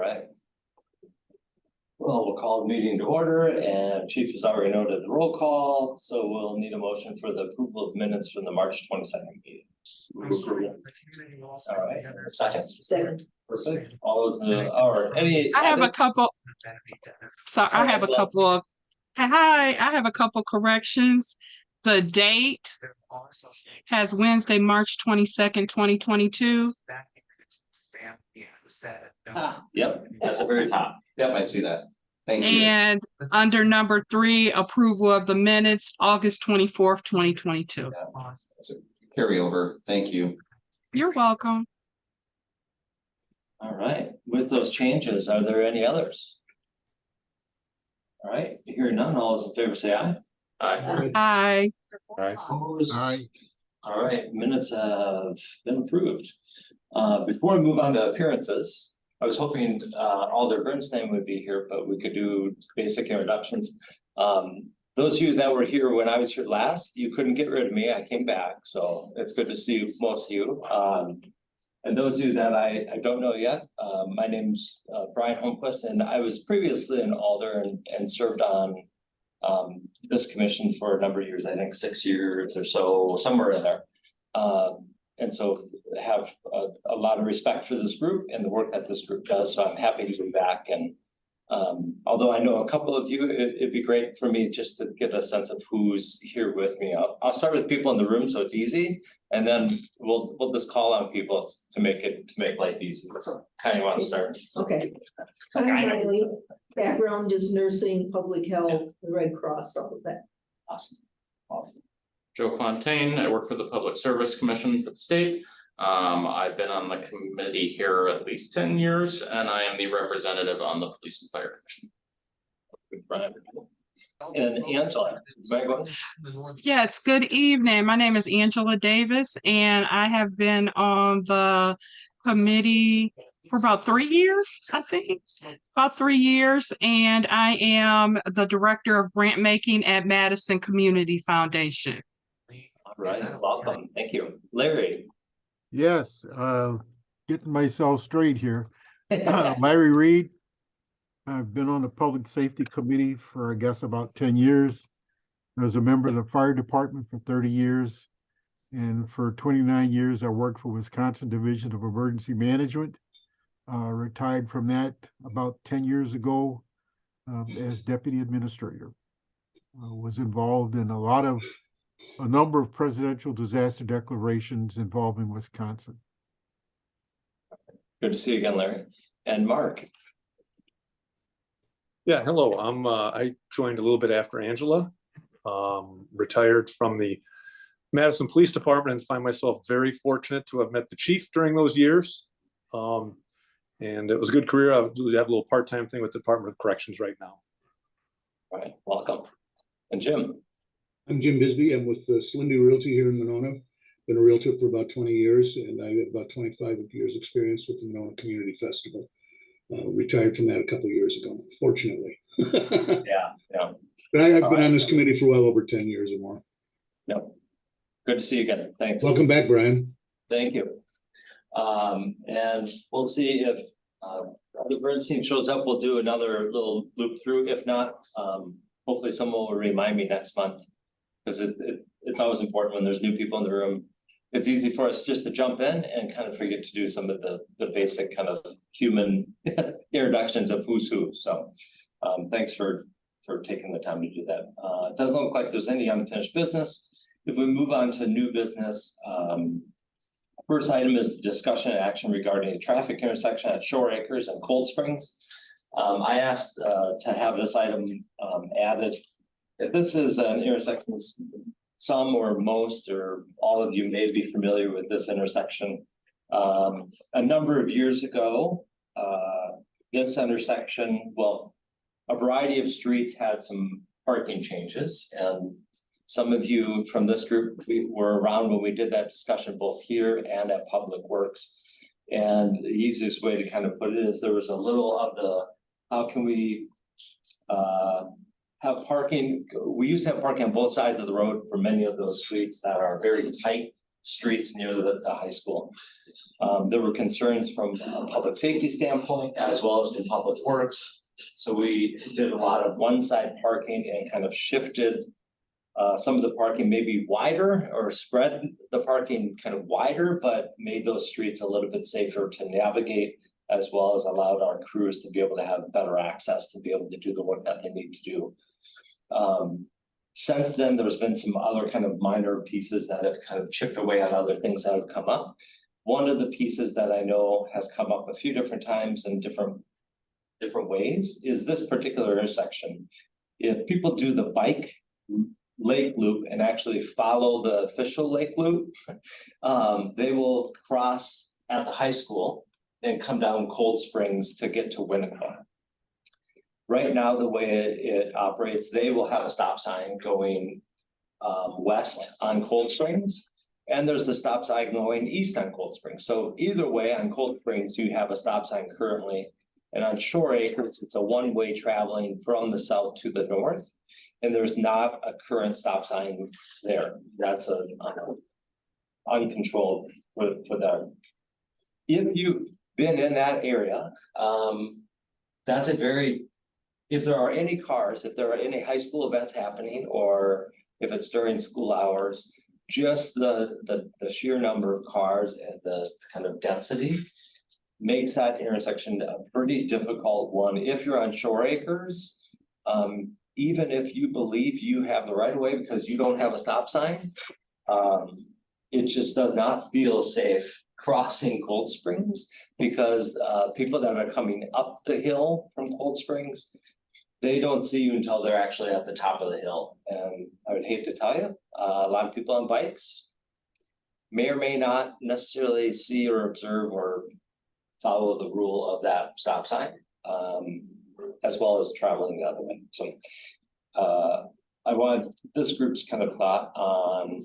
right. Well, we'll call the meeting to order, and Chief has already noted the roll call, so we'll need a motion for the approval of minutes from the March 22nd meeting. All right, second. Second. Perfect. All those, or any. I have a edits? couple. So I have a couple of. Hi, I have a couple corrections. The date has Wednesday, March 22nd, 2022. Yep, at the very top. Yep, I see that. Thank you. And under number 3, approval of the minutes, August 24th, 2022. That's a carryover. Thank you. You're welcome. All right, with those changes, are there any others? All right, hearing none, all those in favor say aye. Aye. Opposed? Aye. All right, minutes have been approved. Before we move on to appearances, I was hoping Alder Bernstein would be here, but we could do basic introductions. Those of you that were here when I was here last, you couldn't get rid of me. I came back, so it's good to see most of you. And those of you that I don't know yet, my name's Brian Holmquist, and I was previously an Alder and served on this commission for a number of years, I think 6 years or so, somewhere in there. And so have a lot of respect for this group and the work that this group does. So I'm happy to be back. And although I know a couple of you, it'd be great for me just to get a sense of who's here with me. I'll start with people in the room so it's easy, and then we'll just call on people to make life easy. So kind of want to start. Okay. I'm Riley. Background is nursing, public health, the Red Cross, all of that. Awesome. Joe Fontaine, I work for the Public Service Commission for the state. I've been on the committee here at least 10 years, and I am the representative on the Police and Fire Commission. And Angela, Yes, good evening. My name is Angela Davis, and I have been on the committee for about 3 years, I think, about 3 years. And I am the director of grant making at Madison Community Foundation. all right, welcome. Thank you. Larry. Yes, getting myself straight here. Larry Reed. I've been on the Public Safety Committee for, I guess, about 10 years. I was a member of the Fire Department for 30 years. And for 29 years, I worked for Wisconsin Division of Emergency Management. Retired from that about 10 years ago as Deputy Administrator. Was involved in a number of presidential disaster declarations involving Wisconsin. Good to see you again, Larry. And Mark. Yeah, hello. I joined a little bit after Angela, retired from the Madison Police Department, and find myself very fortunate to have met the chief during those years. And it was a good career. I have a little part-time thing with the Department of Corrections right now. All right, welcome. And Jim. I'm Jim Bisbee. I'm with Slindy Realty here in Monona. Been a realtor for about 20 years, and I have about 25 years experience with the Monona Community Festival. Retired from that a couple of years ago, fortunately. Yeah. But I've been on this committee for well over 10 years or more. No. Good to see you again. Thanks. Welcome back, Brian. Thank you. And we'll see if the Bernstein shows up. We'll do another little loop through. If not, hopefully someone will remind me next month, because it's always important when there's new people in the room. It's easy for us just to jump in and kind of forget to do some of the basic kind of human introductions of who's who. So thanks for taking the time to do that. It doesn't look like there's any unfinished business. If we move on to new business, first item is the discussion and action regarding a traffic intersection at Shore Acres and Cold Springs. I asked to have this item added. This is an intersection. Some or most or all of you may be familiar with this intersection. A number of years ago, this intersection, well, a variety of streets had some parking changes, and some of you from this group were around when we did that discussion both here and at Public Works. And the easiest way to kind of put it is there was a little of the, how can we have parking? We used to have parking on both sides of the road for many of those streets that are very tight streets near the high school. There were concerns from a public safety standpoint as well as from public works. So we did a lot of one-side parking and kind of shifted some of the parking maybe wider or spread the parking kind of wider, but made those streets a little bit safer to navigate, as well as allowed our crews to be able to have better access to be able to do the work that they need to do. Since then, there's been some other kind of minor pieces that have kind of chipped away at other things that have come up. One of the pieces that I know has come up a few different times in different ways is this particular intersection. If people do the bike lake loop and actually follow the official lake loop, they will cross at the high school and come down Cold Springs to get to Winnequa. Right now, the way it operates, they will have a stop sign going west on Cold Springs, and there's a stop sign going east on Cold Springs. So either way, on Cold Springs, you have a stop sign currently, and on Shore Acres, it's a one-way traveling from the south to the north, and there's not a current stop sign there. That's a uncontrolled for them. If you've been in that area, that's a very, if there are any cars, if there are any high school events happening, or if it's during school hours, just the sheer number of cars and the kind of density makes that intersection a pretty difficult one. If you're on Shore Acres, even if you believe you have the right of way because you don't have a stop sign, it just does not feel safe crossing Cold Springs, because people that are coming up the hill from Cold Springs, they don't see you until they're actually at the top of the hill. And I would hate to tell you, a lot of people on bikes may or may not necessarily see or observe or follow the rule of that stop sign, as well as traveling the other way. So I want this group's kind of thought on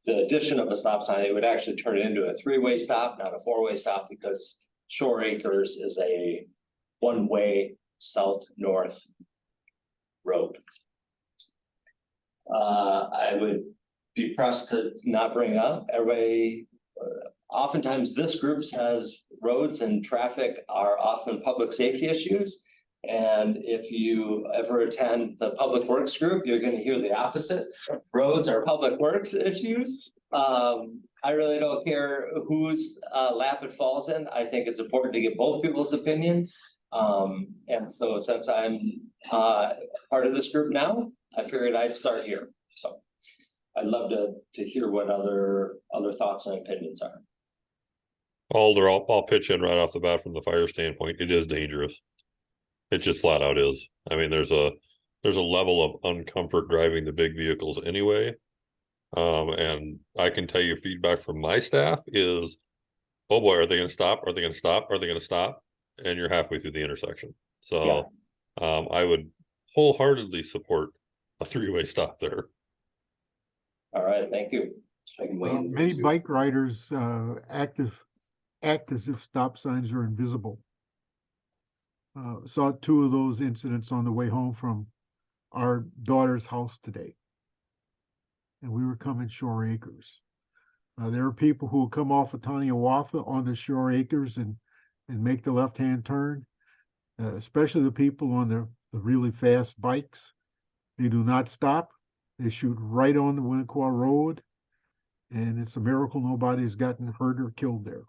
the addition of a stop sign. It would actually turn it into a three-way stop, not a four-way stop, because Shore Acres is a one-way south-north road. I would be pressed to not bring up. Everybody, oftentimes this group says roads and traffic are often public safety issues. And if you ever attend the public works group, you're going to hear the opposite. Roads are public works issues. I really don't care whose lap it falls in. I think it's important to get both people's opinions. And so since I'm part of this group now, I figured I'd start here. So I'd love to hear what other thoughts and opinions are. Alder, I'll pitch in right off the bat from the fire standpoint. It is dangerous. It just flat out is. I mean, there's a level of uncomfort driving the big vehicles anyway. And I can tell you feedback from my staff is, oh boy, are they going to stop? Are they going to stop? Are they going to stop? And you're halfway through the intersection. So I would wholeheartedly support a three-way stop there. All right, thank you. Many bike riders act as if stop signs are invisible. Saw two of those incidents on the way home from our daughter's house today. And we were coming Shore Acres. There are people who will come off of Taniawatha on the Shore Acres and make the left-hand turn, especially the people on the really fast bikes. They do not stop. They shoot right on the Winnequa Road, and it's a miracle nobody's gotten hurt or killed there.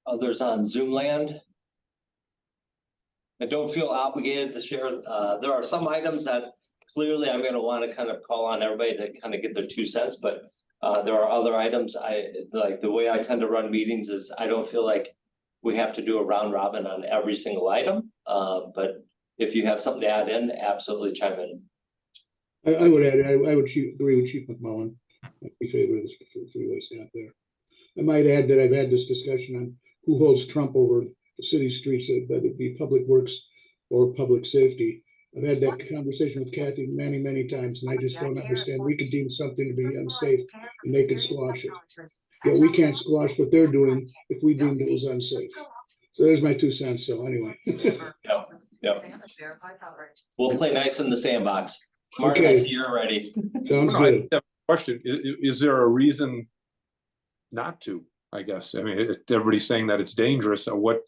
Others on Zoom land? I don't feel obligated to share. There are some items that clearly I'm going to want to kind of call on everybody to kind of get their 2 cents, but there are other items. I like the way I tend to run meetings is I don't feel like we have to do a round robin on every single item. But if you have something to add in, absolutely chime in. I would add, I would agree with Chief McMullen. I'd be favor of this three-way stop there. I might add that I've had this discussion on who holds trump over the city streets, whether it be public works or public safety. I've had that conversation with Kathy many, many times, and I just don't understand. We could deem something to be unsafe and they can squash it. Yet we can't squash what they're doing if we deemed it was unsafe. So there's my 2 cents. So anyway. Yep. We'll play nice in the sandbox. Mark, I see you're ready. Sounds good. question, is there a reason not to, I guess? I mean, everybody's saying that it's dangerous. So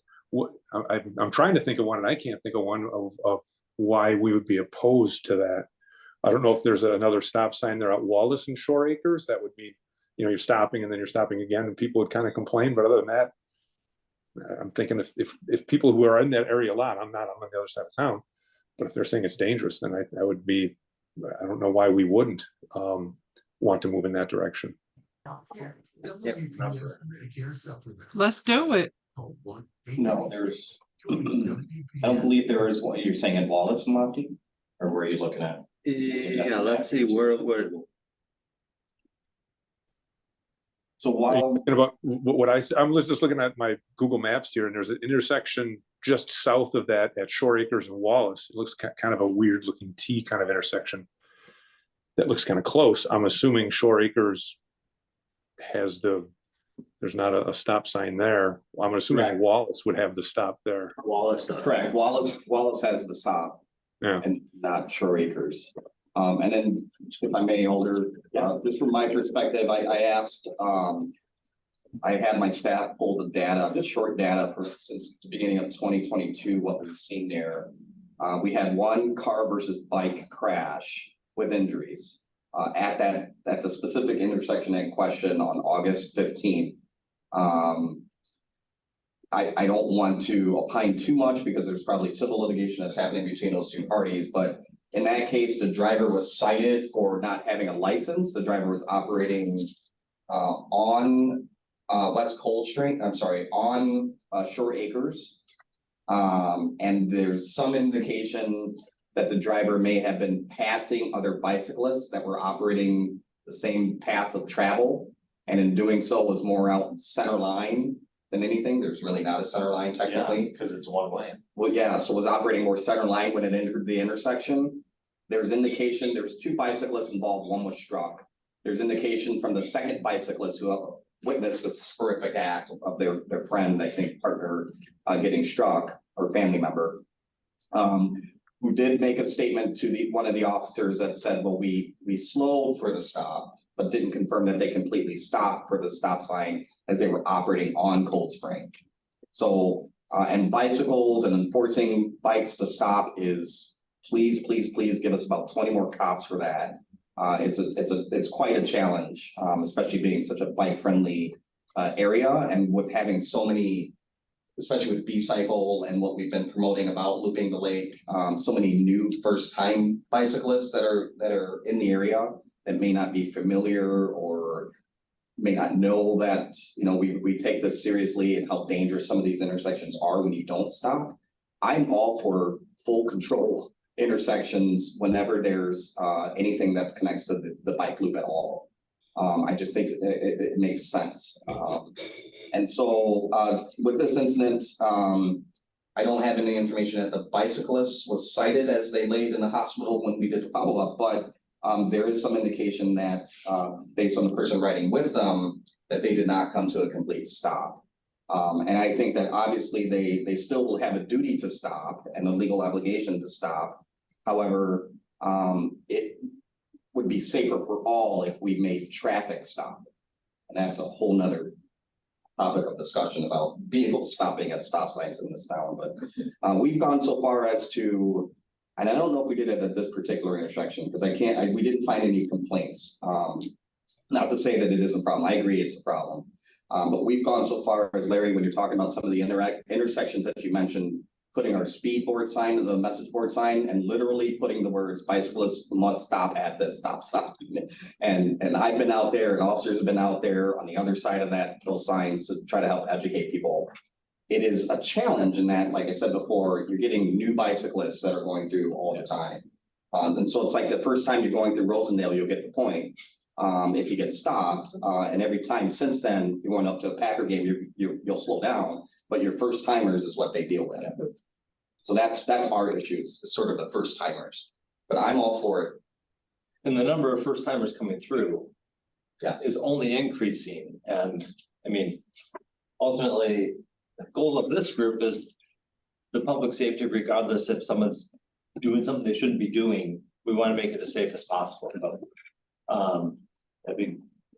I'm trying to think of one and I can't think of one of why we would be opposed to that. I don't know if there's another stop sign there at Wallace and Shore Acres. That would be, you're stopping and then you're stopping again and people would kind of complain. But other than that, I'm thinking if people who are in that area a lot, I'm not, I'm on the other side of town, but if they're saying it's dangerous, then I would be, I don't know why we wouldn't want to move in that direction. Let's do it. No, there's, I don't believe there is what you're saying in Wallace and Lofty, or where are you looking at? Yeah, let's see where. So while, Thinking about what I'm just looking at my Google Maps here, and there's an intersection just south of that at Shore Acres and Wallace. It looks kind of a weird looking T kind of intersection. That looks kind of close. I'm assuming Shore Acres has there's not a stop sign there. I'm assuming Correct. Wallace would have the stop there. Wallace. correct, Wallace has the stop. Yeah. And not Shore Acres. And then if I may, Alder, just from my perspective, I asked, I had my staff pull the data, the short data since the beginning of 2022, what we've seen there. We had one car versus bike crash with injuries at the specific intersection in question on August 15th. I don't want to opine too much because there's probably civil litigation that's happening between those two parties, but in that case, the driver was cited for not having a license. The driver was operating on West Cold Street, on Shore Acres. And there's some indication that the driver may have been passing other bicyclists that were operating the same path of travel. And in doing so was more out center line than anything. There's really not a center line technically. Because it's one way. Well, yeah, so was operating more center line when it entered the intersection. There's indication, there's two bicyclists involved, one was struck. There's indication from the second bicyclist who witnessed this horrific act of their friend, I think partner, getting struck, or family member. Who did make a statement to one of the officers that said, well, we slowed for the stop, but didn't confirm that they completely stopped for the stop sign as they were operating on Cold Spring. So, and bicycles and enforcing bikes to stop is, please give us about 20 more cops for that. It's quite a challenge, especially being such a bike friendly area and with having so many, especially with B-Cycle and what we've been promoting about looping the lake, so many new first time bicyclists that are in the area that may not be familiar or may not know that, you know, we take this seriously and how dangerous some of these intersections are when you don't stop. I'm all for full control intersections whenever there's anything that connects to the bike loop at all. I just think it makes sense. And so with this incident, I don't have any information that the bicyclist was cited as they laid in the hospital when we did follow up, but there is some indication that based on the person riding with them, that they did not come to a complete stop. And I think that obviously they still will have a duty to stop and a legal obligation to stop. However, it would be safer for all if we made traffic stop. And that's a whole nother topic of discussion about vehicles stopping at stop signs in this town. But we've gone so far as to, and I don't know if we did it at this particular intersection because we didn't find any complaints. Not to say that it isn't a problem. I agree it's a problem. But we've gone so far as, Larry, when you're talking about some of the intersections that you mentioned, putting our speed board sign and the message board sign and literally putting the words bicyclists must stop at this stop sign. And I've been out there and officers have been out there on the other side of those signs to try to help educate people. It is a challenge in that, like I said before, you're getting new bicyclists that are going through all the time. And so it's like the first time you're going through Rosendale, you'll get the point. If you get stopped, and every time since then, you're going up to a Packer game, you'll slow down, but your first timers is what they deal with. So that's our issues, sort of the first timers, but I'm all for it. And the number of first timers coming through Yes. is only increasing. And I mean, ultimately, the goal of this group is the public safety, regardless if someone's doing something they shouldn't be doing. We want to make it as safe as possible.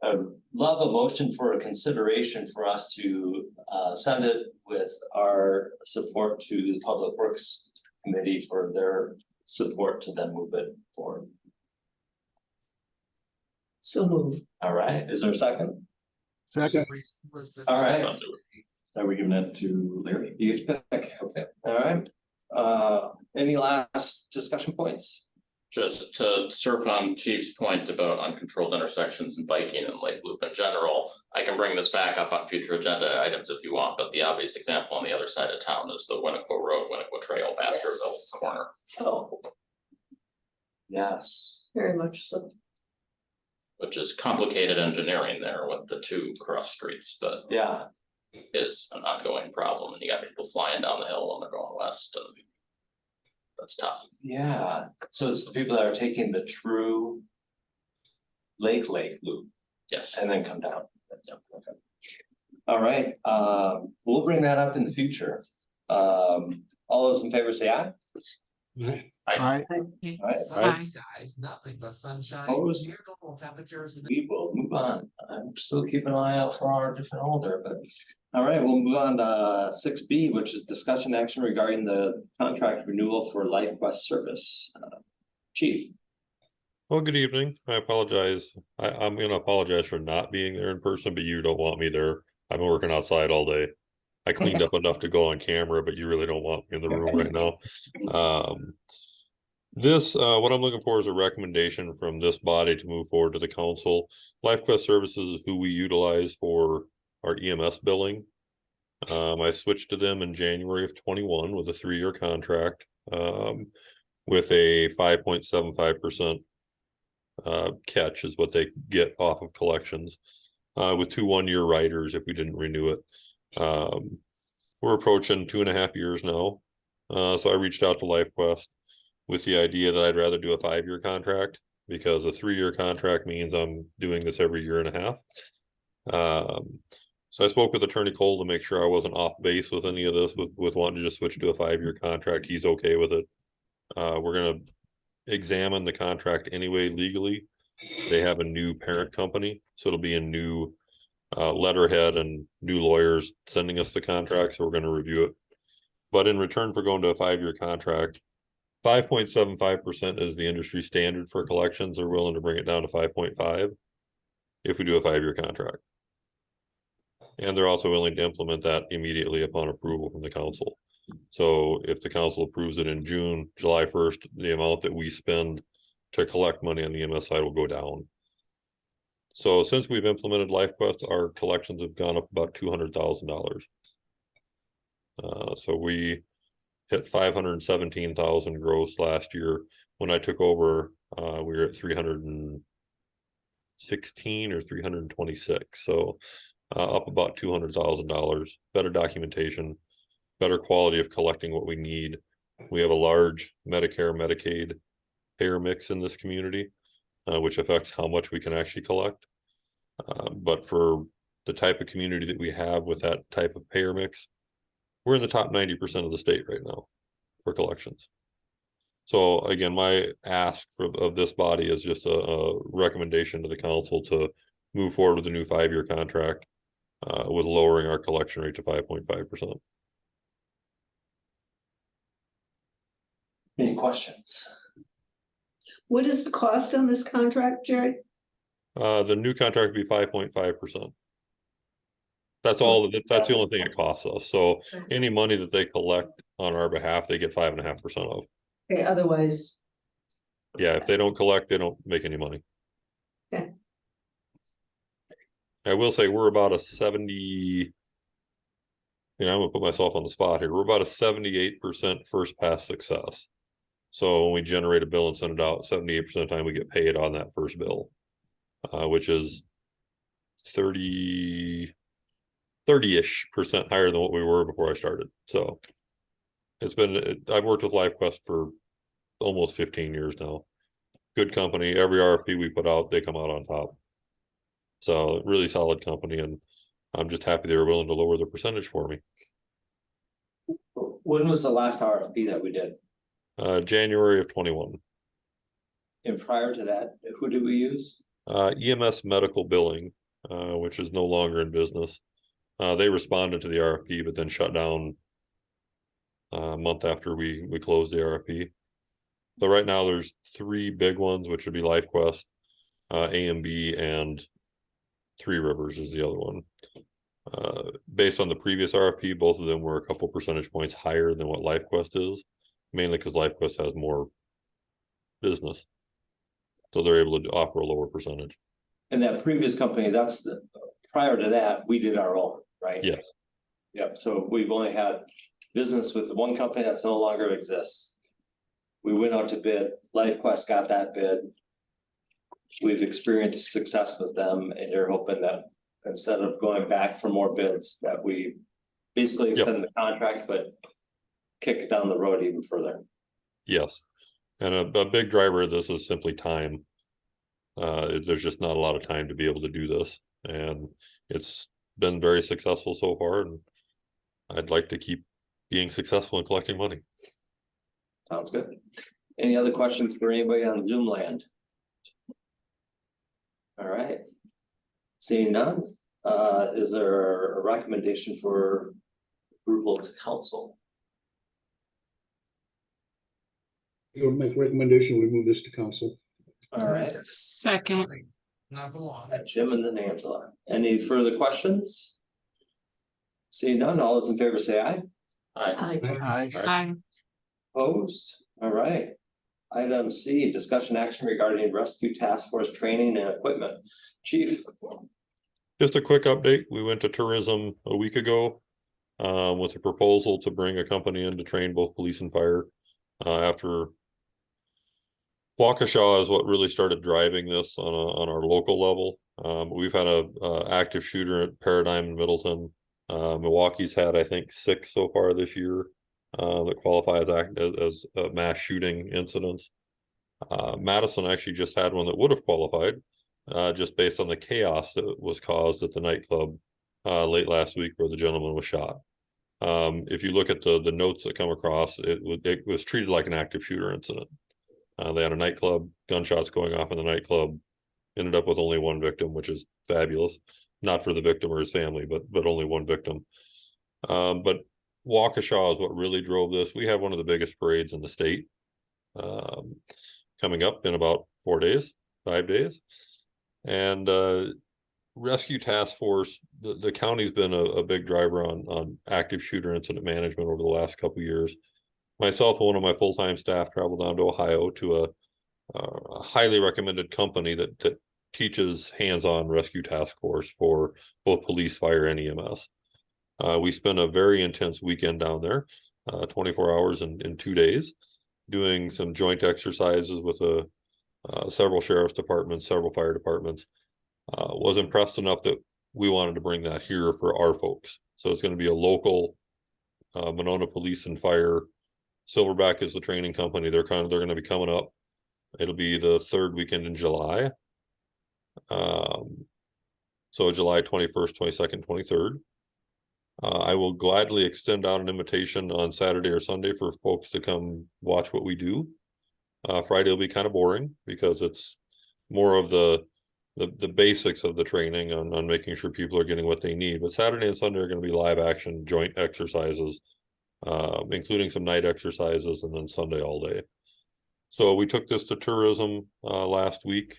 I'd love a motion for a consideration for us to send it with our support to the Public Works Committee for their support to then move it forward. So move. All right, is there a second? Second, All right, Are we giving that to Larry? you get to pick. Okay, all right. Any last discussion points? Just to surf on Chief's point about uncontrolled intersections and biking and Lake Loop in general, I can bring this back up on future agenda items if you want, but the obvious example on the other side of town is the Winnequa Road, Winnequa Trail, Baskerville corner. Oh. Yes. Very much so. Which is complicated engineering there with the two cross streets, but Yeah, is an ongoing problem, and you got people flying down the hill when they're going west, and that's tough. yeah. So it's the people that are taking the true Lake loop Yes. and then come down. Yep, okay. All right, we'll bring that up in the future. All those in favor say aye. Right. I, Right. Skies, nothing but sunshine, Opposed? near normal temperatures. We will move on. I'm still keeping an eye out for our different holder, but. All right, we'll move on to 6B, which is discussion action regarding the contract renewal for LifeQuest service. Chief. Well, good evening. I apologize. I'm gonna apologize for not being there in person, but you don't want me there. I've been working outside all day. I cleaned up enough to go on camera, but you really don't want me in the room right now. What I'm looking for is a recommendation from this body to move forward to the council. LifeQuest Services is who we utilize for our EMS billing. I switched to them in January of 21 with a 3-year contract, with a 5.75% catch is what they get off of collections, with 2 1-year riders if we didn't renew it. We're approaching 2.5 years now. So I reached out to LifeQuest with the idea that I'd rather do a 5-year contract, because a 3-year contract means I'm doing this every 1.5 years. So I spoke with Attorney Cole to make sure I wasn't off base with any of this, with wanting to just switch to a 5-year contract. He's okay with it. We're gonna examine the contract anyway legally. They have a new parent company, so it'll be a new letterhead and new lawyers sending us the contract, so we're going to review it. But in return for going to a 5-year contract, 5.75% is the industry standard for collections. They're willing to bring it down to 5.5 if we do a 5-year contract. And they're also willing to implement that immediately upon approval from the council. So if the council approves it in June, July 1st, the amount that we spend to collect money on the EMS side will go down. So since we've implemented LifeQuest, our collections have gone up about $200,000. So we hit 517,000 gross last year. When I took over, we were at 316 or 326. So up about $200,000. Better documentation, better quality of collecting what we need. We have a large Medicare, Medicaid payer mix in this community, which affects how much we can actually collect. But for the type of community that we have with that type of payer mix, we're in the top 90% of the state right now for collections. So again, my ask of this body is just a recommendation to the council to move forward with a new 5-year contract with lowering our collection rate to 5.5%. Any questions? What is the cost on this contract, Jerry? The new contract would be 5.5%. That's all. That's the only thing it costs us. So any money that they collect on our behalf, they get 5.5% of. Okay, otherwise, Yeah, if they don't collect, they don't make any money. Okay. I will say we're about a 70. I'm gonna put myself on the spot here. We're about a 78% first pass success. So when we generate a bill and send it out, 78% of the time we get paid on that first bill, which is 30-ish% higher than what we were before I started. So I've worked with LifeQuest for almost 15 years now. Good company. Every RFP we put out, they come out on top. So really solid company, and I'm just happy they were willing to lower the percentage for me. When was the last RFP that we did? January of 21. And prior to that, who did we use? EMS medical billing, which is no longer in business. They responded to the RFP, but then shut down a month after we closed the RFP. So right now there's 3 big ones, which would be LifeQuest, A&B, and Three Rivers is the other one. Based on the previous RFP, both of them were a couple percentage points higher than what LifeQuest is, mainly because LifeQuest has more business. So they're able to offer a lower percentage. And that previous company, prior to that, we did our own, right? Yes. Yep, so we've only had business with the one company that's no longer exists. We went out to bid, LifeQuest got that bid. We've experienced success with them, and you're hoping that instead of going back for more bids, that we basically extend the contract, but kick it down the road even further. Yes. And a big driver of this is simply time. There's just not a lot of time to be able to do this, and it's been very successful so far, and I'd like to keep being successful in collecting money. Sounds good. Any other questions for anybody on Zoom land? All right. Seeing none, is there a recommendation for approval to council? You'll make a recommendation, we move this to council. All right, Second. Not for long. Jim and then Angela. Any further questions? Seeing none, all those in favor say aye. I, Aye. Opposed? All right. Item C, discussion action regarding rescue task force training and equipment. Chief. Just a quick update. We went to tourism a week ago with a proposal to bring a company in to train both police and fire. After Waukesha is what really started driving this on our local level. We've had a active shooter at Paradigm in Middleton. Milwaukee's had, I think, 6 so far this year that qualify as mass shooting incidents. Madison actually just had one that would have qualified, just based on the chaos that was caused at the nightclub late last week where the gentleman was shot. If you look at the notes that come across, it was treated like an active shooter incident. They had a nightclub, gunshots going off in the nightclub, ended up with only 1 victim, which is fabulous. Not for the victim or his family, but only 1 victim. But Waukesha is what really drove this. We have one of the biggest parades in the state coming up in about 4 days, 5 days. And Rescue Task Force, the county's been a big driver on active shooter incident management over the last couple of years. Myself and one of my full-time staff traveled down to Ohio to a highly recommended company that teaches hands-on rescue task force for both police, fire, and EMS. We spent a very intense weekend down there, 24 hours in 2 days, doing some joint exercises with several sheriff's departments, several fire departments. Was impressed enough that we wanted to bring that here for our folks. So it's going to be a local Monona Police and Fire. Silverback is the training company. They're going to be coming up. It'll be the 3rd weekend in July. So July 21st, 22nd, 23rd. I will gladly extend out an invitation on Saturday or Sunday for folks to come watch what we do. Friday will be kind of boring because it's more of the basics of the training on making sure people are getting what they need. But Saturday and Sunday are going to be live action joint exercises, including some night exercises, and then Sunday all day. So we took this to tourism last week.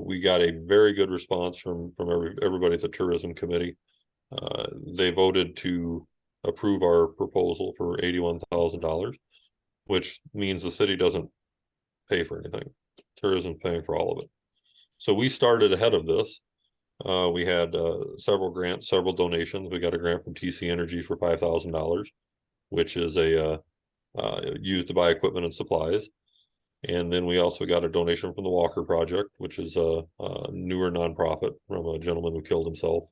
We got a very good response from everybody at the tourism committee. They voted to approve our proposal for $81,000, which means the city doesn't pay for anything. Tourism's paying for all of it. So we started ahead of this. We had several grants, several donations. We got a grant from TC Energy for $5,000, which is used to buy equipment and supplies. And then we also got a donation from the Walker Project, which is a newer nonprofit from a gentleman who killed himself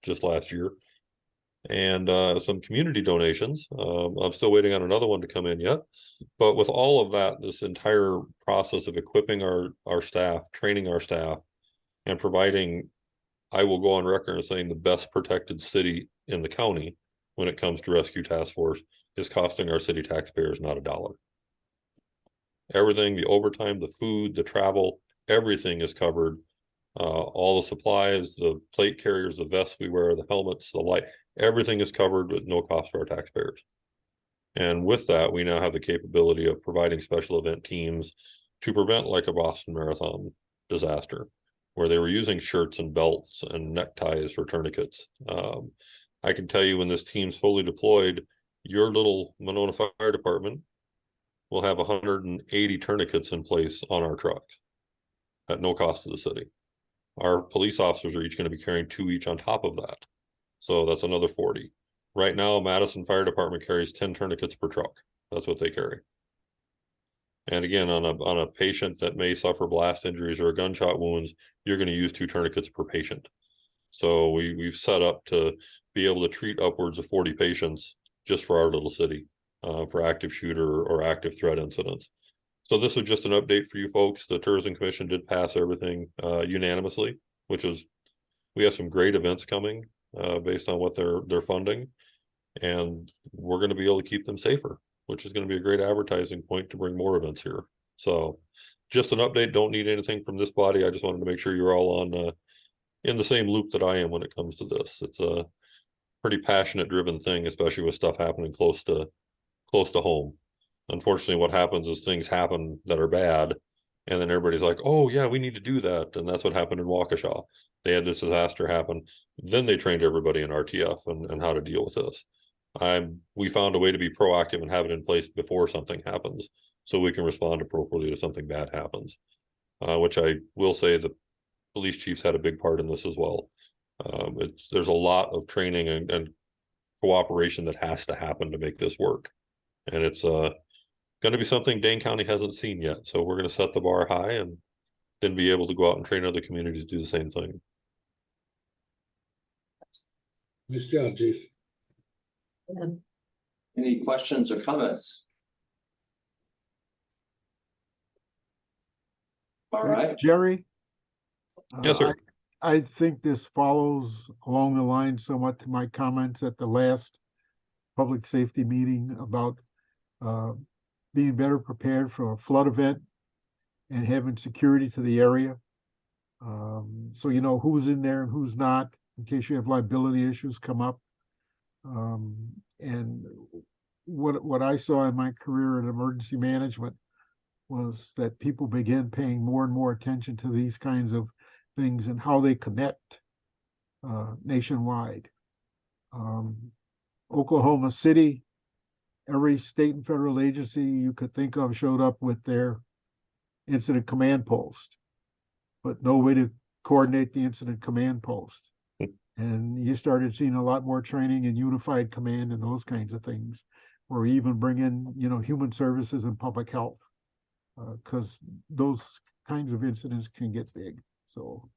just last year. And some community donations. I'm still waiting on another one to come in yet. But with all of that, this entire process of equipping our staff, training our staff, and providing, I will go on record as saying, the best protected city in the county when it comes to Rescue Task Force is costing our city taxpayers not $1. Everything, the overtime, the food, the travel, everything is covered. All the supplies, the plate carriers, the vests we wear, the helmets, the light, everything is covered with no cost for our taxpayers. And with that, we now have the capability of providing special event teams to prevent like a Boston Marathon disaster, where they were using shirts and belts and neckties for tourniquets. I can tell you when this team's fully deployed, your little Monona Fire Department will have 180 tourniquets in place on our trucks at no cost to the city. Our police officers are each going to be carrying 2 each on top of that. So that's another 40. Right now, Madison Fire Department carries 10 tourniquets per truck. That's what they carry. And again, on a patient that may suffer blast injuries or gunshot wounds, you're going to use 2 tourniquets per patient. So we've set up to be able to treat upwards of 40 patients just for our little city, for active shooter or active threat incidents. So this was just an update for you folks. The Tourism Commission did pass everything unanimously, which is, we have some great events coming based on what they're funding, and we're going to be able to keep them safer, which is going to be a great advertising point to bring more events here. So just an update, don't need anything from this body. I just wanted to make sure you're all on in the same loop that I am when it comes to this. It's a pretty passionate driven thing, especially with stuff happening close to home. Unfortunately, what happens is things happen that are bad, and then everybody's like, oh yeah, we need to do that. And that's what happened in Waukesha. They had this disaster happen. Then they trained everybody in RTF and how to deal with this. We found a way to be proactive and have it in place before something happens, so we can respond appropriately if something bad happens, which I will say the police chiefs had a big part in this as well. There's a lot of training and cooperation that has to happen to make this work. And it's going to be something Dane County hasn't seen yet. So we're going to set the bar high and then be able to go out and train other communities to do the same thing. Nice job, Chief. Any questions or comments? All right. Jerry? Yes, sir. I think this follows along the line somewhat to my comments at the last public safety meeting about being better prepared for a flood event and having security to the area. So you know who's in there and who's not, in case you have liability issues come up. And what I saw in my career in emergency management was that people began paying more and more attention to these kinds of things and how they connect nationwide. Oklahoma City, every state and federal agency you could think of showed up with their incident command post, but no way to coordinate the incident command post. And you started seeing a lot more training in unified command and those kinds of things, or even bring in, you know, human services and public health, because those kinds of incidents can get big. So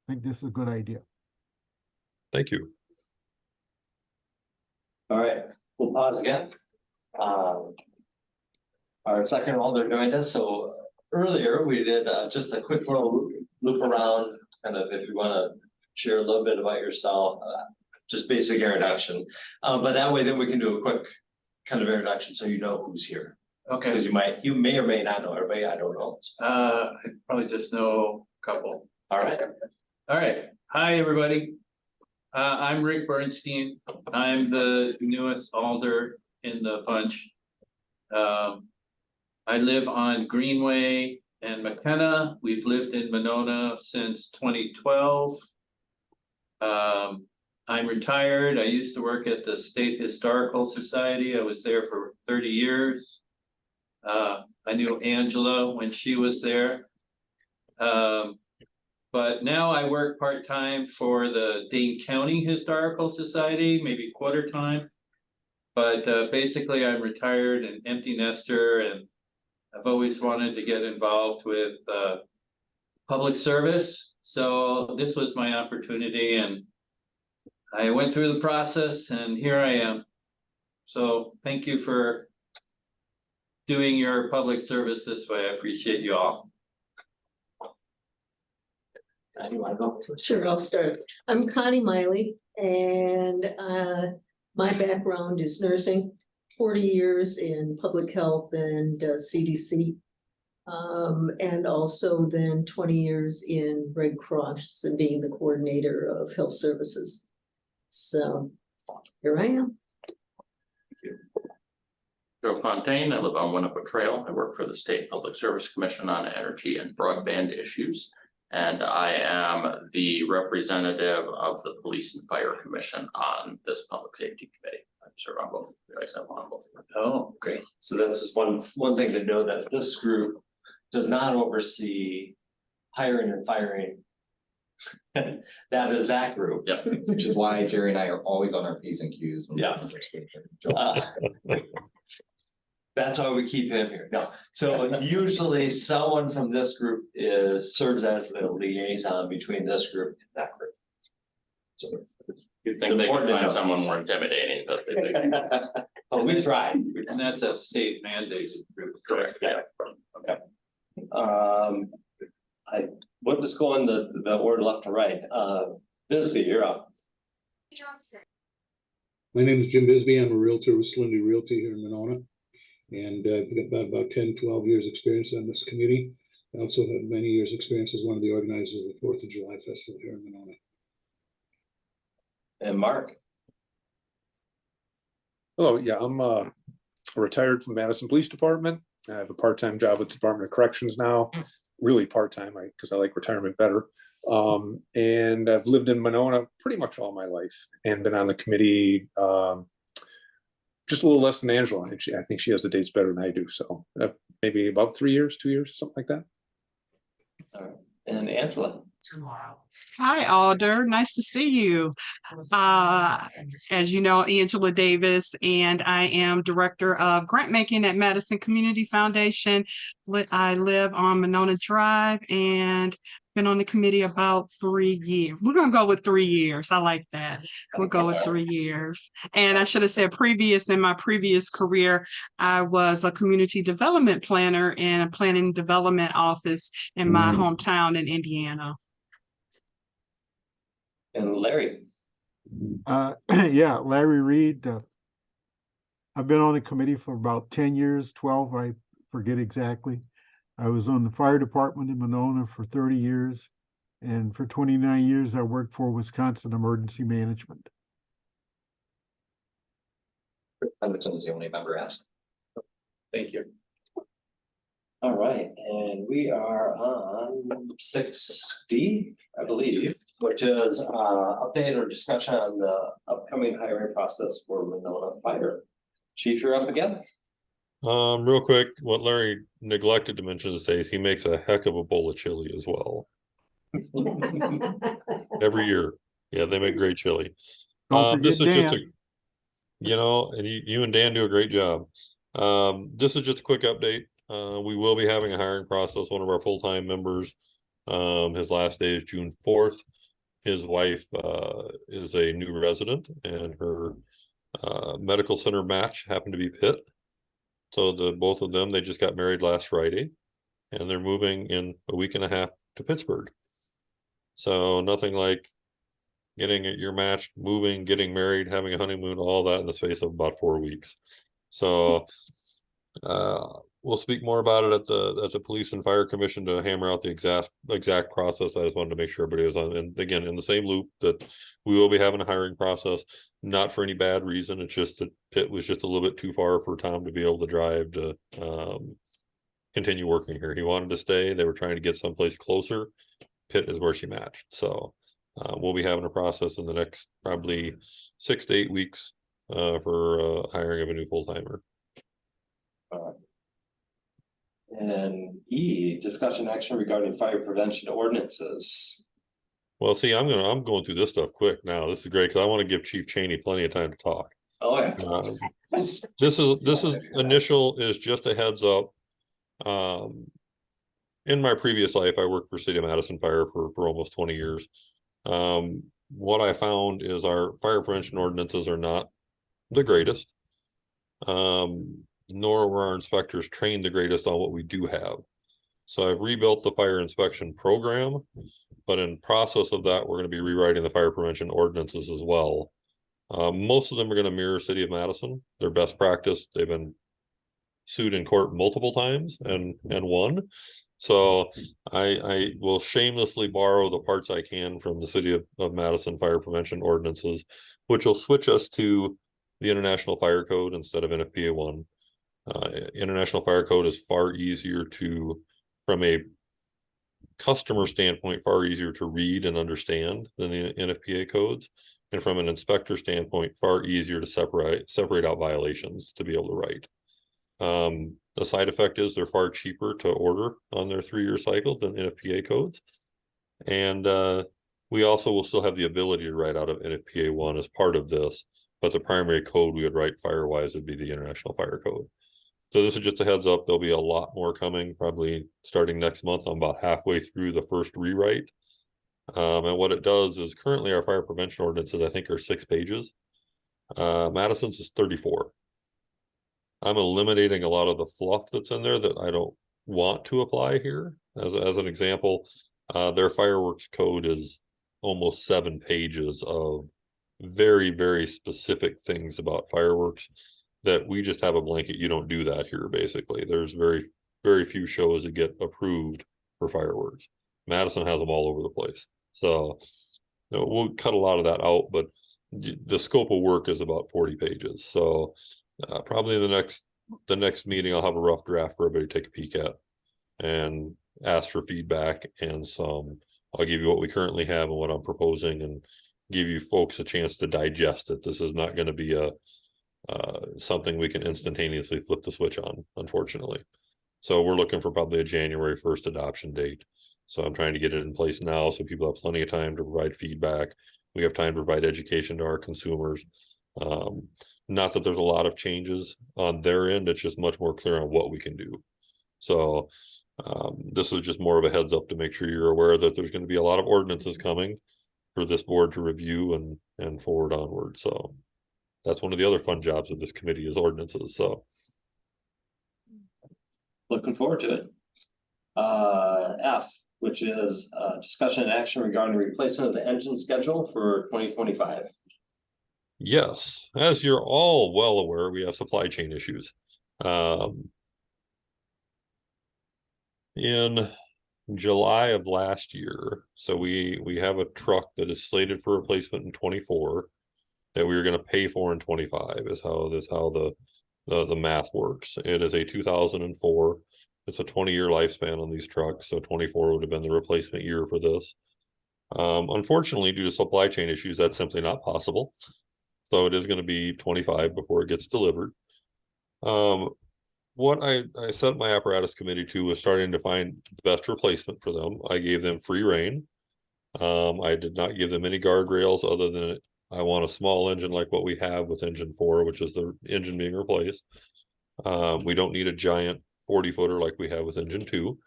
I think this is a good idea. Thank you. All right, we'll pause again. Our second alder joined us. So earlier we did just a quick little loop around, kind of if you want to share a little bit about yourself, just basic introduction. But that way then we can do a quick kind of introduction so you know who's here. Okay, Because you may or may not know everybody, I don't know. I probably just know a couple. All right. All right, hi, everybody. I'm Rick Bernstein. I'm the newest alder in the bunch. I live on Greenway and McKenna. We've lived in Monona since 2012. I'm retired. I used to work at the State Historical Society. I was there for 30 years. I knew Angela when she was there. But now I work part-time for the Dane County Historical Society, maybe quarter time. But basically I'm retired and empty nester, and I've always wanted to get involved with public service. So this was my opportunity, and I went through the process and here I am. So thank you for doing your public service this way. I appreciate you all. You want to go? Sure, I'll start. I'm Connie Miley, and my background is nursing, 40 years in public health and CDC. And also then 20 years in Red Cross and being the coordinator of health services. So here I am. Joe Fontaine, I live on Winnebago Trail. I work for the State Public Service Commission on energy and broadband issues. And I am the representative of the Police and Fire Commission on this Public Safety Committee. I serve on both. I serve on both. Oh, great. So that's just one thing to know, that this group does not oversee hiring and firing. That is that group. Yeah. Which is why Jerry and I are always on our P's and Q's. Yeah. That's why we keep him here. No, so usually someone from this group serves as the liaison between this group and that group. So You'd think they could find someone more intimidating, but they didn't. oh, we tried. And that's a state mandated group. Correct, yeah. Okay. We'll just go in the order left to right. Bisbee, you're up. My name is Jim Bisbee. I'm a realtor with Slindy Realty here in Monona. And I've got about 10, 12 years experience on this committee. I also have many years experience as one of the organizers of the 4th of July Festival here in Monona. And Mark. Hello, yeah, I'm retired from Madison Police Department. I have a part-time job with the Department of Corrections now, really part-time, because I like retirement better. And I've lived in Monona pretty much all my life and been on the committee just a little less than Angela. I think she has the dates better than I do. So maybe about 3 years, 2 years, something like that. All right. And Angela. Hi, Alder. Nice to see you. As you know, Angela Davis, and I am Director of Grant Making at Madison Community Foundation. I live on Monona Drive and been on the committee about 3 years. We're going to go with 3 years. I like that. We'll go with 3 years. And I should have said in my previous career, I was a community development planner in a planning development office in my hometown in Indiana. And Larry. Yeah, Larry Reed. I've been on the committee for about 10 years, 12, I forget exactly. I was on the fire department in Monona for 30 years. And for 29 years, I worked for Wisconsin Emergency Management. Henderson is the only member asked. Thank you. All right, and we are on 6D, I believe, which is update or discussion on the upcoming hiring process for Monona Fire. Chief, you're up again. Real quick, what Larry neglected to mention today is he makes a heck of a bowl of chili as well. Every year. Yeah, they make great chili. This is just a, and you and Dan do a great job. This is just a quick update. We will be having a hiring process. One of our full-time members, his last day is June 4th. His wife is a new resident, and her medical center match happened to be Pitt. So both of them, they just got married last Friday, and they're moving in a week and a half to Pittsburgh. So nothing like getting your match, moving, getting married, having a honeymoon, all that in the space of about 4 weeks. So we'll speak more about it at the Police and Fire Commission to hammer out the exact process. I just wanted to make sure everybody was on, and again, in the same loop, that we will be having a hiring process, not for any bad reason. It's just that Pitt was just a little bit too far for Tom to be able to drive to continue working here. He wanted to stay. They were trying to get someplace closer. Pitt is where she matched. So we'll be having a process in the next probably 6 to 8 weeks for hiring of a new full-timer. And E, discussion action regarding fire prevention ordinances. Well, see, I'm going through this stuff quick now. This is great because I want to give Chief Cheney plenty of time to talk. Oh, yeah. This is initial is just a heads up. In my previous life, I worked for City of Madison Fire for almost 20 years. What I found is our fire prevention ordinances are not the greatest. Nor were our inspectors trained the greatest on what we do have. So I've rebuilt the fire inspection program, but in process of that, we're going to be rewriting the fire prevention ordinances as well. Most of them are going to mirror City of Madison, their best practice. They've been sued in court multiple times and won. So I will shamelessly borrow the parts I can from the city of Madison fire prevention ordinances, which will switch us to the International Fire Code instead of NFPA 1. International Fire Code is far easier to, from a customer standpoint, far easier to read and understand than the NFPA codes. And from an inspector standpoint, far easier to separate out violations to be able to write. The side effect is they're far cheaper to order on their 3-year cycle than NFPA codes. And we also will still have the ability to write out of NFPA 1 as part of this, but the primary code we would write fire-wise would be the International Fire Code. So this is just a heads up. There'll be a lot more coming, probably starting next month. I'm about halfway through the first rewrite. And what it does is currently our fire prevention ordinances, I think, are 6 pages. Madison's is 34. I'm eliminating a lot of the fluff that's in there that I don't want to apply here. As an example, their fireworks code is almost 7 pages of very, very specific things about fireworks that we just have a blanket. You don't do that here, basically. There's very, very few shows that get approved for fireworks. Madison has them all over the place. So we'll cut a lot of that out, but the scope of work is about 40 pages. So probably the next meeting, I'll have a rough draft for everybody to take a peek at and ask for feedback. And I'll give you what we currently have and what I'm proposing, and give you folks a chance to digest it. This is not going to be something we can instantaneously flip the switch on, unfortunately. So we're looking for probably a January 1st adoption date. So I'm trying to get it in place now so people have plenty of time to provide feedback. We have time to provide education to our consumers. Not that there's a lot of changes on their end, it's just much more clear on what we can do. So this is just more of a heads up to make sure you're aware that there's going to be a lot of ordinances coming for this board to review and forward onward. So that's one of the other fun jobs of this committee is ordinances. So Looking forward to it. F, which is discussion and action regarding replacement of the engine schedule for 2025. yes, as you're all well aware, we have supply chain issues. In July of last year, so we have a truck that is slated for replacement in 24 that we were going to pay for in 25 is how the math works. It is a 2004. It's a 20-year lifespan on these trucks, so 24 would have been the replacement year for this. Unfortunately, due to supply chain issues, that's simply not possible. So it is going to be 25 before it gets delivered. What I set my apparatus committee to was starting to find the best replacement for them. I gave them free rein. I did not give them any guardrails other than I want a small engine like what we have with engine 4, which is the engine being replaced. We don't need a giant 40-footer like we have with engine 2.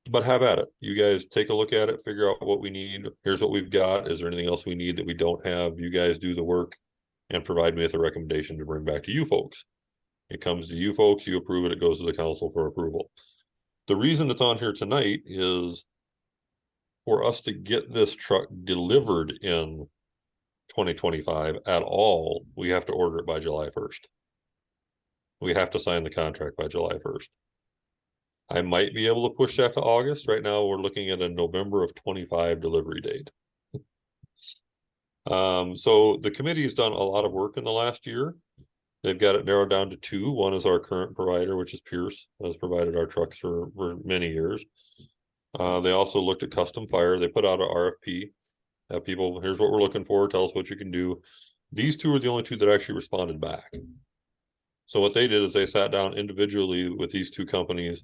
But have at it. You guys take a look at it, figure out what we need. Here's what we've got. Is there anything else we need that we don't have? You guys do the work and provide me with a recommendation to bring back to you folks. It comes to you folks, you approve it, it goes to the council for approval. The reason it's on here tonight is for us to get this truck delivered in 2025 at all, we have to order it by July 1st. We have to sign the contract by July 1st. I might be able to push that to August. Right now, we're looking at a November of 25 delivery date. So the committee has done a lot of work in the last year. They've got it narrowed down to 2. One is our current provider, which is Pierce, has provided our trucks for many years. They also looked at Custom Fire. They put out an RFP. Have people, here's what we're looking for. Tell us what you can do. These 2 are the only 2 that actually responded back. So what they did is they sat down individually with these 2 companies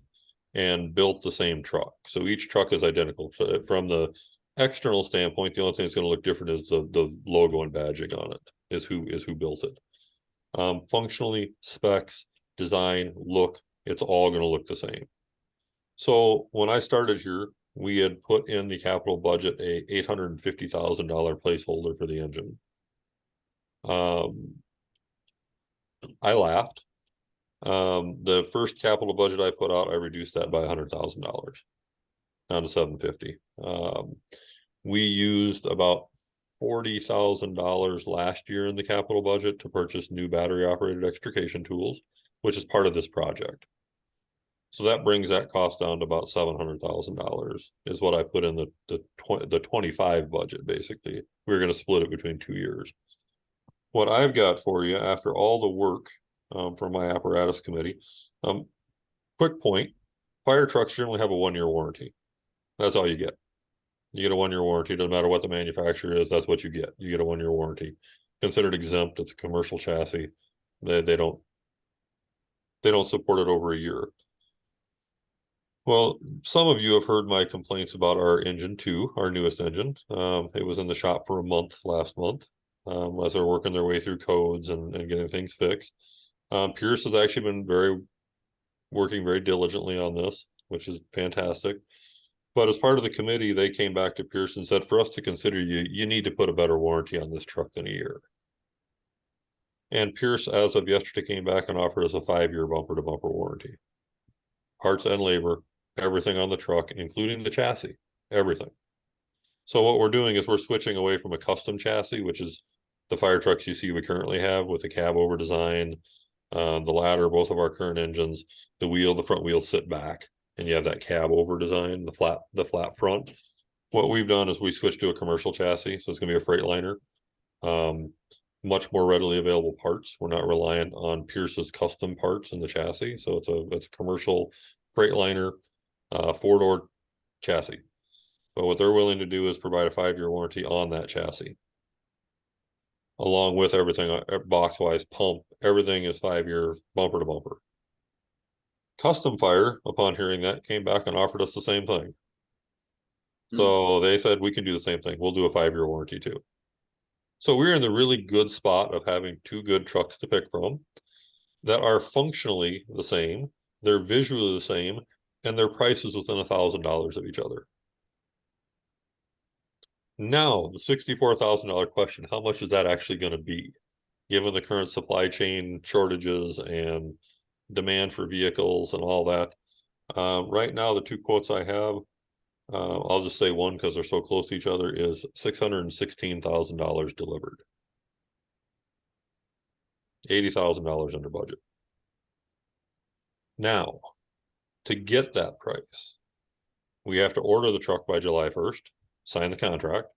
and built the same truck. So each truck is identical. So from the external standpoint, the only thing that's going to look different is the logo and badging on it, is who built it. Functionally, specs, design, look, it's all going to look the same. So when I started here, we had put in the capital budget a $850,000 placeholder for the engine. I laughed. The first capital budget I put out, I reduced that by $100,000 down to $750,000. We used about $40,000 last year in the capital budget to purchase new battery operated extrication tools. which is part of this project. So that brings that cost down to about $700,000 is what I put in the 25 budget, basically. We're gonna split it between 2 years. What I've got for you after all the work from my apparatus committee, quick point, fire trucks generally have a 1-year warranty. That's all you get. You get a 1-year warranty, doesn't matter what the manufacturer is, that's what you get. You get a 1-year warranty. Considered exempt, it's a commercial chassis. They don't support it over a year. Well, some of you have heard my complaints about our engine 2, our newest engine. It was in the shop for a month last month, as they're working their way through codes and getting things fixed. Pierce has actually been working very diligently on this, which is fantastic. But as part of the committee, they came back to Pierce and said, for us to consider you need to put a better warranty on this truck than a year. And Pierce, as of yesterday, came back and offered us a 5-year bumper-to-bumper warranty. Parts and labor, everything on the truck, including the chassis, everything. So what we're doing is we're switching away from a custom chassis, which is the fire trucks you see we currently have with the cab over design, the ladder, both of our current engines, the front wheel sit back, and you have that cab over design, the flat front. What we've done is we switched to a commercial chassis, so it's gonna be a Freightliner. Much more readily available parts. We're not reliant on Pierce's custom parts in the chassis, so it's a commercial Freightliner 4-door chassis. But what they're willing to do is provide a 5-year warranty on that chassis, along with everything box-wise, pump, everything is 5-year bumper to bumper. Custom Fire, upon hearing that, came back and offered us the same thing. So they said, we can do the same thing. We'll do a 5-year warranty too. So we're in the really good spot of having 2 good trucks to pick from that are functionally the same, they're visually the same, and their prices within $1,000 of each other. Now, the $64,000 question, how much is that actually going to be, given the current supply chain shortages and demand for vehicles and all that? Right now, the 2 quotes I have, I'll just say one because they're so close to each other, is $616,000 delivered. $80,000 under budget. Now, to get that price, we have to order the truck by July 1st, sign the contract,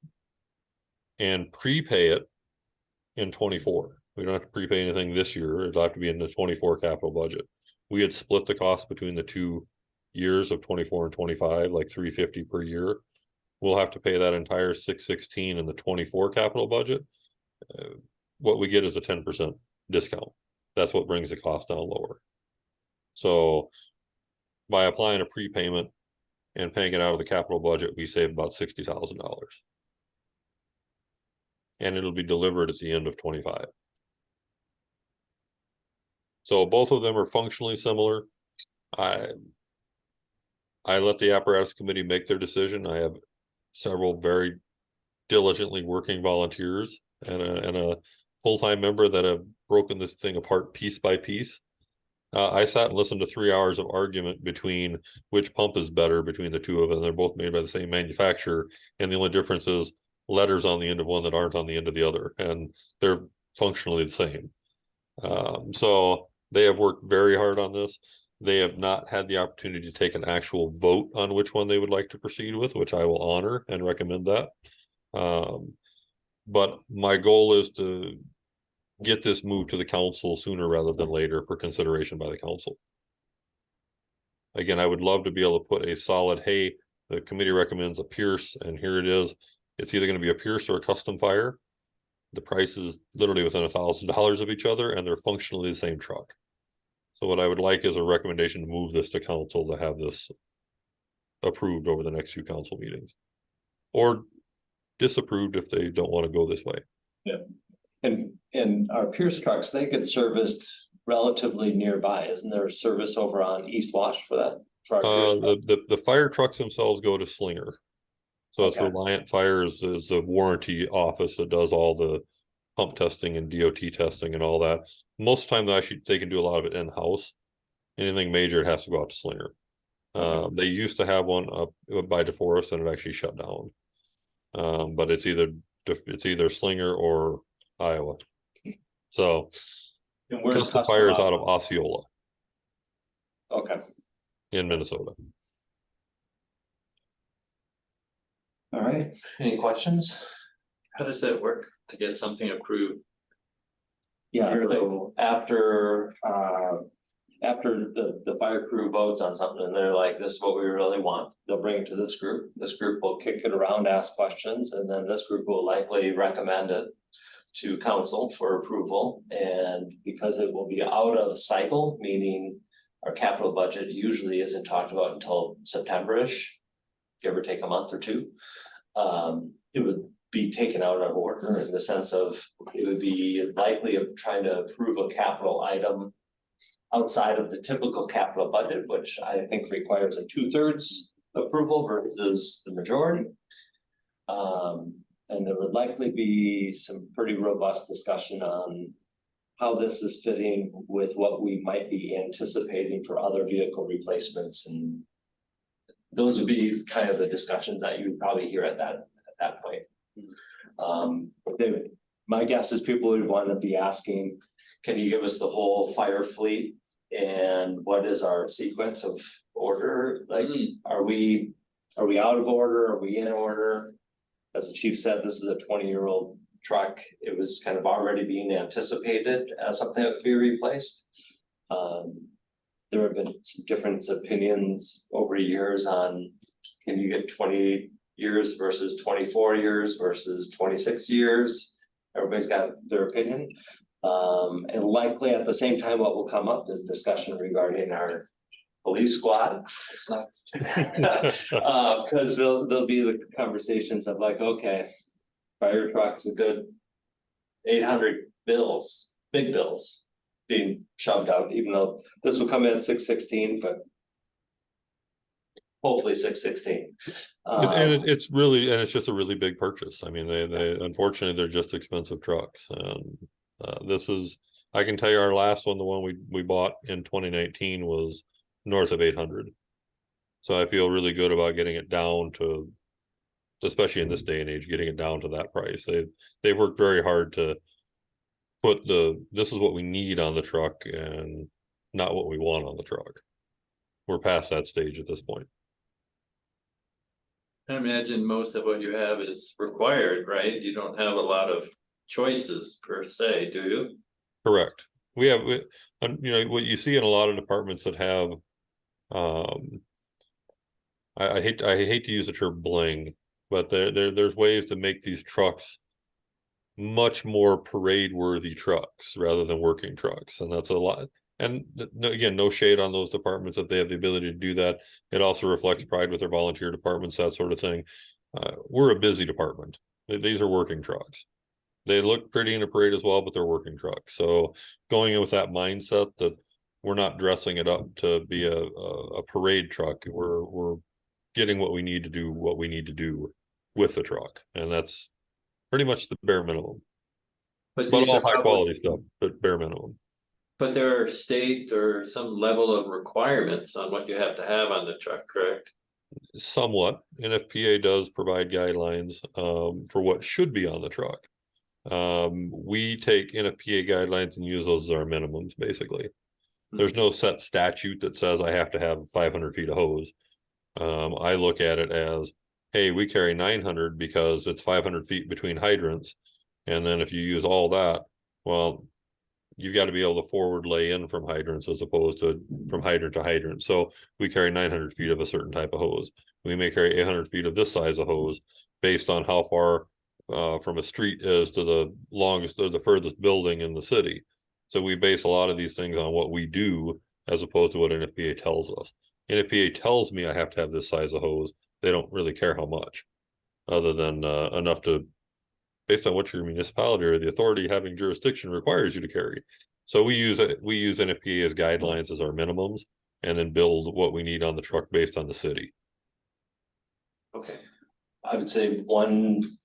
and prepay it in 24. We don't have to prepay anything this year. It'll have to be in the 24 capital budget. We had split the cost between the 2 years of 24 and 25, like $350 per year. We'll have to pay that entire $616 in the 24 capital budget. What we get is a 10% discount. That's what brings the cost down lower. So by applying a prepayment and paying it out of the capital budget, we save about $60,000. And it'll be delivered at the end of 25. So both of them are functionally similar. I let the apparatus committee make their decision. I have several very diligently working volunteers and a full-time member that have broken this thing apart piece by piece. I sat and listened to 3 hours of argument between which pump is better between the 2 of them. They're both made by the same manufacturer, and the only difference is letters on the end of one that aren't on the end of the other, and they're functionally the same. So they have worked very hard on this. They have not had the opportunity to take an actual vote on which one they would like to proceed with, which I will honor and recommend that. But my goal is to get this moved to the council sooner rather than later for consideration by the council. Again, I would love to be able to put a solid, hey, the committee recommends a Pierce, and here it is. It's either going to be a Pierce or a Custom Fire. The price is literally within $1,000 of each other, and they're functionally the same truck. So what I would like is a recommendation to move this to council to have this approved over the next few council meetings, or disapproved if they don't want to go this way. Yeah. And our Pierce trucks, they get serviced relatively nearby. Isn't there a service over on East Wash for that? For our Pierce trucks? The fire trucks themselves go to Slinger. So it's Okay. Reliant Fire is the warranty office that does all the pump testing and DOT testing and all that. Most of the time they can do a lot of it in-house. Anything major, it has to go out to Slinger. They used to have one up by DeForest, and it actually shut down. But it's either Slinger or Iowa. So And where's Custom Fire is out of Osceola. Okay, in Minnesota. all right, any questions? How does that work to get something approved? Yeah, Yearly. so after the fire crew votes on something and they're like, this is what we really want, they'll bring it to this group. This group will kick it around, ask questions, and then this group will likely recommend it to council for approval. And because it will be out of cycle, meaning our capital budget usually isn't talked about until September-ish, give or take a month or two. It would be taken out of order in the sense of, it would be likely of trying to approve a capital item outside of the typical capital budget, which I think requires a 2/3 approval versus the majority. And there would likely be some pretty robust discussion on how this is fitting with what we might be anticipating for other vehicle replacements, and those would be kind of the discussions that you would probably hear at that point. My guess is people would want to be asking, can you give us the whole fire fleet? And what is our sequence of order? Like, are we out of order? Are we in order? As the chief said, this is a 20-year-old truck. It was kind of already being anticipated as something that could be replaced. There have been some different opinions over years on, can you get 20 years versus 24 years versus 26 years? Everybody's got their opinion. And likely at the same time, what will come up is discussion regarding our police squad. It's not. Because there'll be the conversations of like, okay, fire truck's a good 800 bills, big bills being shoved out, even though this will come in at 616, but hopefully 616. It's really, and it's just a really big purchase. I mean, they unfortunately, they're just expensive trucks. And this is, I can tell you our last one, the one we bought in 2019 was north of 800. So I feel really good about getting it down to, especially in this day and age, getting it down to that price. They've worked very hard to put this is what we need on the truck and not what we want on the truck. We're past that stage at this point. I imagine most of what you have is required, right? You don't have a lot of choices per se, do you? Correct. We have, what you see in a lot of departments that have, I hate to use the term bling, but there's ways to make these trucks much more parade worthy trucks rather than working trucks, and that's a lot. And again, no shade on those departments if they have the ability to do that. It also reflects pride with their volunteer departments, that sort of thing. We're a busy department. These are working trucks. They look pretty in a parade as well, but they're working trucks. So going in with that mindset that we're not dressing it up to be a parade truck, we're getting what we need to do, with the truck, and that's pretty much the bare minimum. But all high quality stuff, but bare minimum. But there are state or some level of requirements on what you have to have on the truck, correct? Somewhat. NFPA does provide guidelines for what should be on the truck. We take NFPA guidelines and use those as our minimums, basically. There's no set statute that says I have to have 500 feet of hose. I look at it as, hey, we carry 900 because it's 500 feet between hydrants. And then if you use all that, well, you've got to be able to forward lay in from hydrants as opposed to from hydrant to hydrant. So we carry 900 feet of a certain type of hose. We may carry 800 feet of this size of hose based on how far from a street is to the longest or the furthest building in the city. So we base a lot of these things on what we do as opposed to what NFPA tells us. NFPA tells me I have to have this size of hose. They don't really care how much, other than enough to, based on what your municipality or the authority having jurisdiction requires you to carry. So we use NFPA as guidelines as our minimums, and then build what we need on the truck based on the city. Okay, I would say one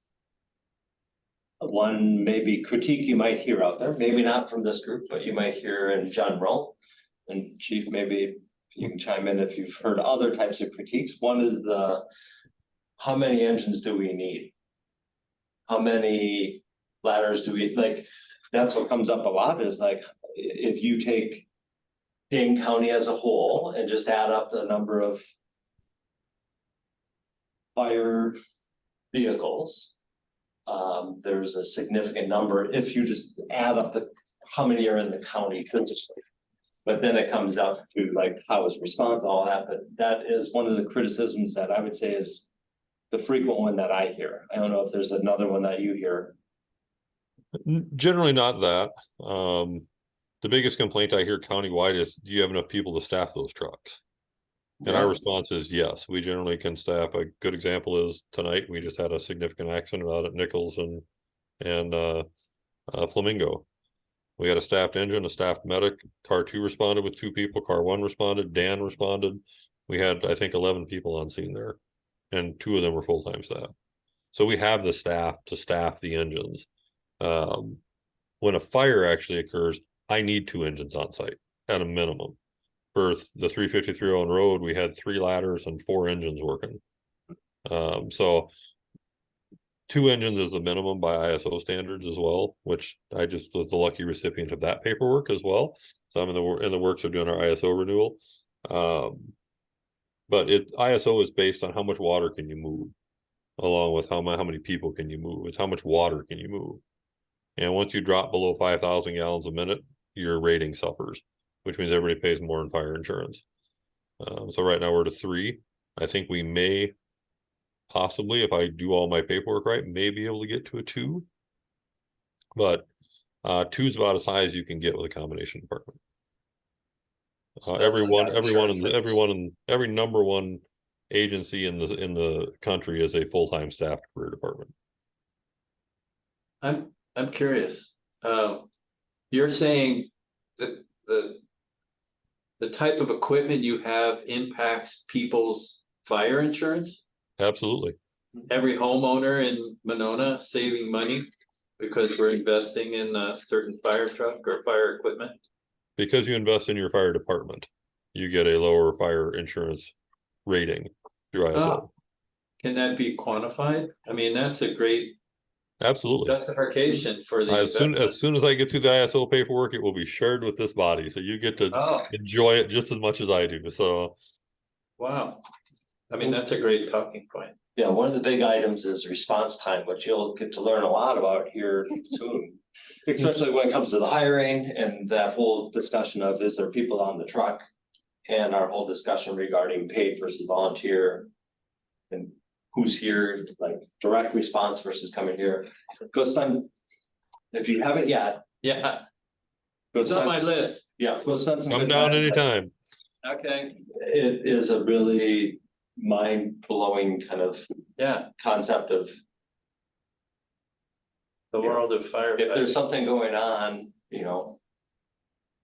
maybe critique you might hear out there, maybe not from this group, but you might hear in general. And Chief, maybe you can chime in if you've heard other types of critiques. One is how many engines do we need? How many ladders do we, like, that's what comes up a lot is like, if you take Dane County as a whole and just add up the number of fire vehicles. There's a significant number if you just add up how many are in the county physically. But then it comes out to like how is response, all that, but that is one of the criticisms that I would say is the frequent one that I hear. I don't know if there's another one that you hear. Generally not that. The biggest complaint I hear countywide is, do you have enough people to staff those trucks? And our response is yes, we generally can staff. A good example is tonight, we just had a significant accident out at Nichols and Flamingo. We had a staffed engine, a staffed medic. Car 2 responded with 2 people. Car 1 responded. Dan responded. We had, I think, 11 people on scene there, and 2 of them were full-time staff. So we have the staff to staff the engines. When a fire actually occurs, I need 2 engines on site at a minimum. For the 353 on road, we had 3 ladders and 4 engines working. So 2 engines is the minimum by ISO standards as well, which I just was the lucky recipient of that paperwork as well. So I'm in the works of doing our ISO renewal. But ISO is based on how much water can you move, along with how many people can you move. It's how much water can you move. And once you drop below 5,000 gallons a minute, your rating suffers, which means everybody pays more in fire insurance. So right now we're to 3. I think we may possibly, if I do all my paperwork right, may be able to get to a 2. But 2 is about as high as you can get with a combination department. Every number 1 agency in the country is a full-time staffed career department. I'm curious. You're saying that the type of equipment you have impacts people's fire insurance? Absolutely. Every homeowner in Monona saving money because we're investing in a certain fire truck or fire equipment? Because you invest in your fire department, you get a lower fire insurance rating through ISO. Can that be quantified? I mean, that's a great Absolutely. justification for the As soon investment. as I get through the ISO paperwork, it will be shared with this body, so you get to enjoy it just as much as I do. So, Wow. I mean, that's a great talking point. Yeah, one of the big items is response time, which you'll get to learn a lot about here soon. Especially when it comes to the hiring and that whole discussion of, is there people on the truck? And our whole discussion regarding paid versus volunteer. And who's here, like direct response versus coming here. Go spend, if you haven't yet. Yeah, Go it's on my list. Yeah, go spend some. come good down time. anytime. Okay, It is a really mind-blowing kind of yeah, concept of the world of fire. if there's something going on,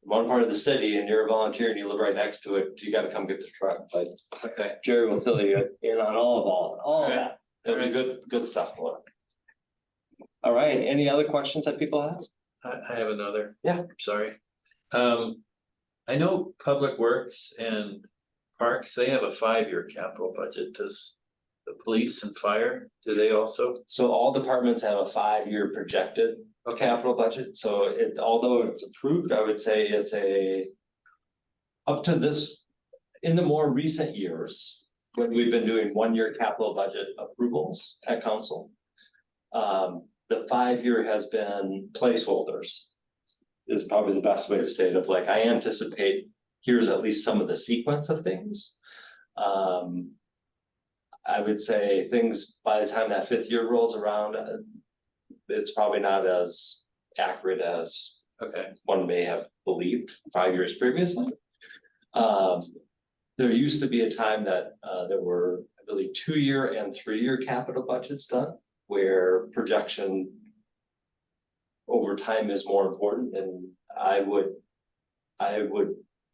one part of the city and you're a volunteer and you live right next to it, you gotta come get the truck, but Okay, Jerry will fill you in on all of Alright. that. It'll be good stuff for it. All right, any other questions that people have? I have another. Yeah. Sorry. I know Public Works and Parks, they have a 5-year capital budget. Does the police and fire, do they also? So all departments have a 5-year projected capital budget, so although it's approved, I would say it's up to this, in the more recent years, when we've been doing 1-year capital budget approvals at council. The 5-year has been placeholders. Is probably the best way to say it, of like, I anticipate, here's at least some of the sequence of things. I would say things, by the time that 5th year rolls around, it's probably not as accurate as one may have believed 5 years previously. There used to be a time that there were, I believe, 2-year and 3-year capital budgets done, where projection over time is more important, and I would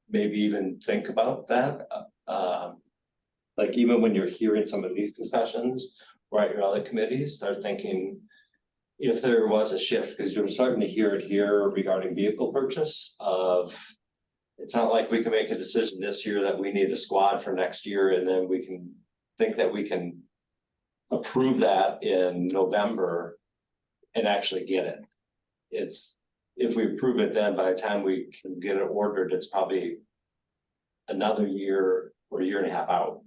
maybe even think about that. Like even when you're hearing some of these discussions, or at your other committees, start thinking if there was a shift, because you're starting to hear it here regarding vehicle purchase of, it's not like we can make a decision this year that we need a squad for next year, and then we can think that we can approve that in November and actually get it. It's, if we approve it, then by the time we can get it ordered, it's probably another year or a year and a half out.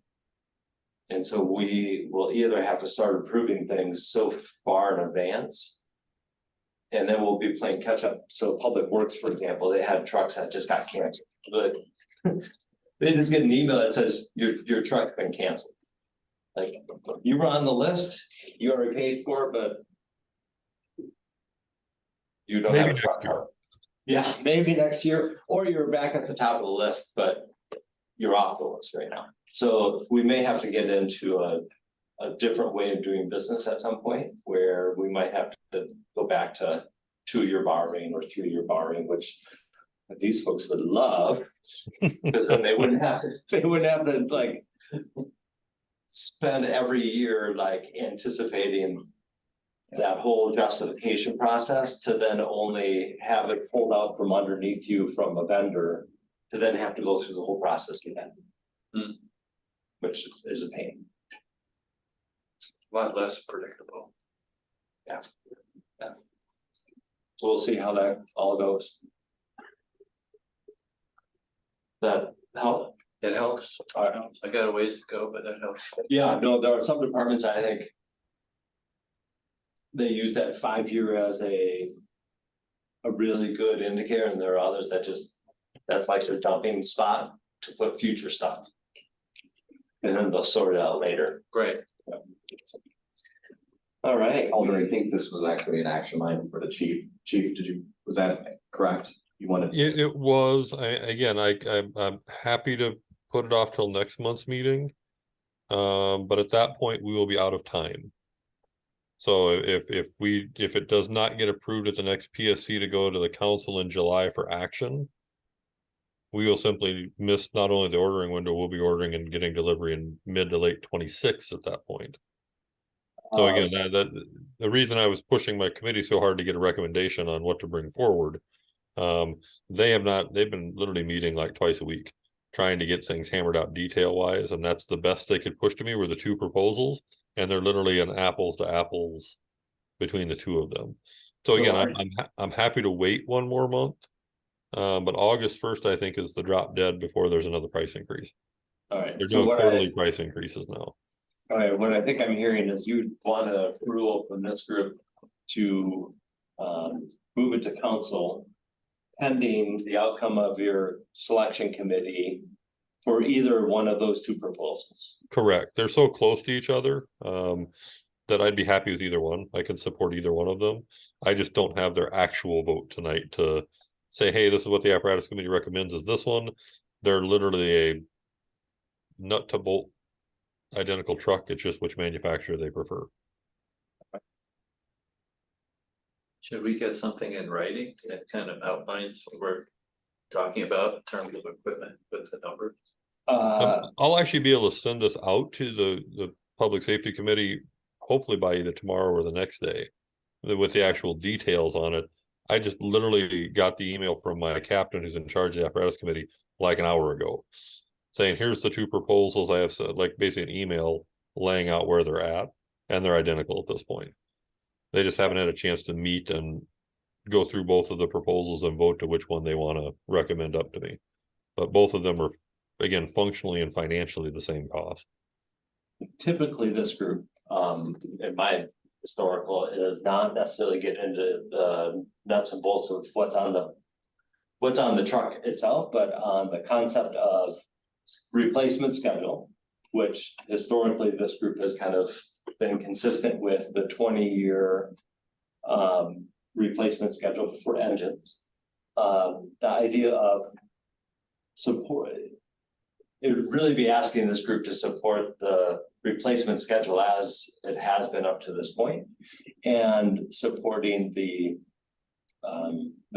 And so we will either have to start approving things so far in advance. And then we'll be playing catch up. So Public Works, for example, they had trucks that just got canceled, but they just get an email that says your truck's been canceled. Like, you were on the list, you already paid for it, but you don't have Maybe a truck. next year. Yeah, maybe next year, or you're back at the top of the list, but you're off the list right now. So we may have to get into a different way of doing business at some point, where we might have to go back to 2-year borrowing or 3-year borrowing, which these folks would love. Because then they wouldn't have to like spend every year like anticipating that whole justification process to then only have it pulled out from underneath you from a vendor to then have to go through the whole process again. Which is a pain. A lot less predictable. Yeah. So we'll see how that all goes. That help? It helps. All right. I got a ways to go, but that helps. Yeah, no, there are some departments, I think. They use that 5-year as a really good indicator, and there are others that just, that's like their dumping spot to put future stuff. And then they'll sort it out later. Right. All right. Alder, I think this was actually an action item for the chief. Chief, was that correct? You wanted? It was, I'm happy to put it off till next month's meeting. But at that point, we will be out of time. So if it does not get approved at the next PSC to go to the council in July for action, we will simply miss not only the ordering window, we'll be ordering and getting delivery in mid to late 26 at that point. So again, that the reason I was pushing my committee so hard to get a recommendation on what to bring forward, they've been literally meeting like twice a week, trying to get things hammered out detail wise, and that's the best they could push to me were the 2 proposals, and they're literally an apples to apples between the 2 of them. So again, I'm happy to wait 1 more month, but August 1st I think is the drop dead before there's another price increase. All right. They're doing quarterly price increases now. All right, what I think I'm hearing is you want a approval from this group to move it to council pending the outcome of your selection committee for either one of those 2 proposals. Correct. They're so close to each other that I'd be happy with either one. I can support either one of them. I just don't have their actual vote tonight to say, hey, this is what the apparatus committee recommends is this one. They're literally a nut to bolt identical truck. It's just which manufacturer they prefer. Should we get something in writing that kind of outlines what we're talking about in terms of equipment with the numbers? I'll actually be able to send this out to the public safety committee, hopefully by either tomorrow or the next day, with the actual details on it. I just literally got the email from my captain who's in charge of the apparatus committee like an hour ago, saying here's the 2 proposals. I have like basically an email laying out where they're at, and they're identical at this point. They just haven't had a chance to meet and go through both of the proposals and vote to which one they want to recommend up to me. But both of them are, again, functionally and financially the same cost. Typically, this group, in my historical, is not necessarily get into the nuts and bolts of what's on the truck itself, but on the concept of replacement schedule, which historically this group has kind of been consistent with the 20-year replacement schedule for engines. The idea of support, it would really be asking this group to support the replacement schedule as it has been up to this point, and supporting the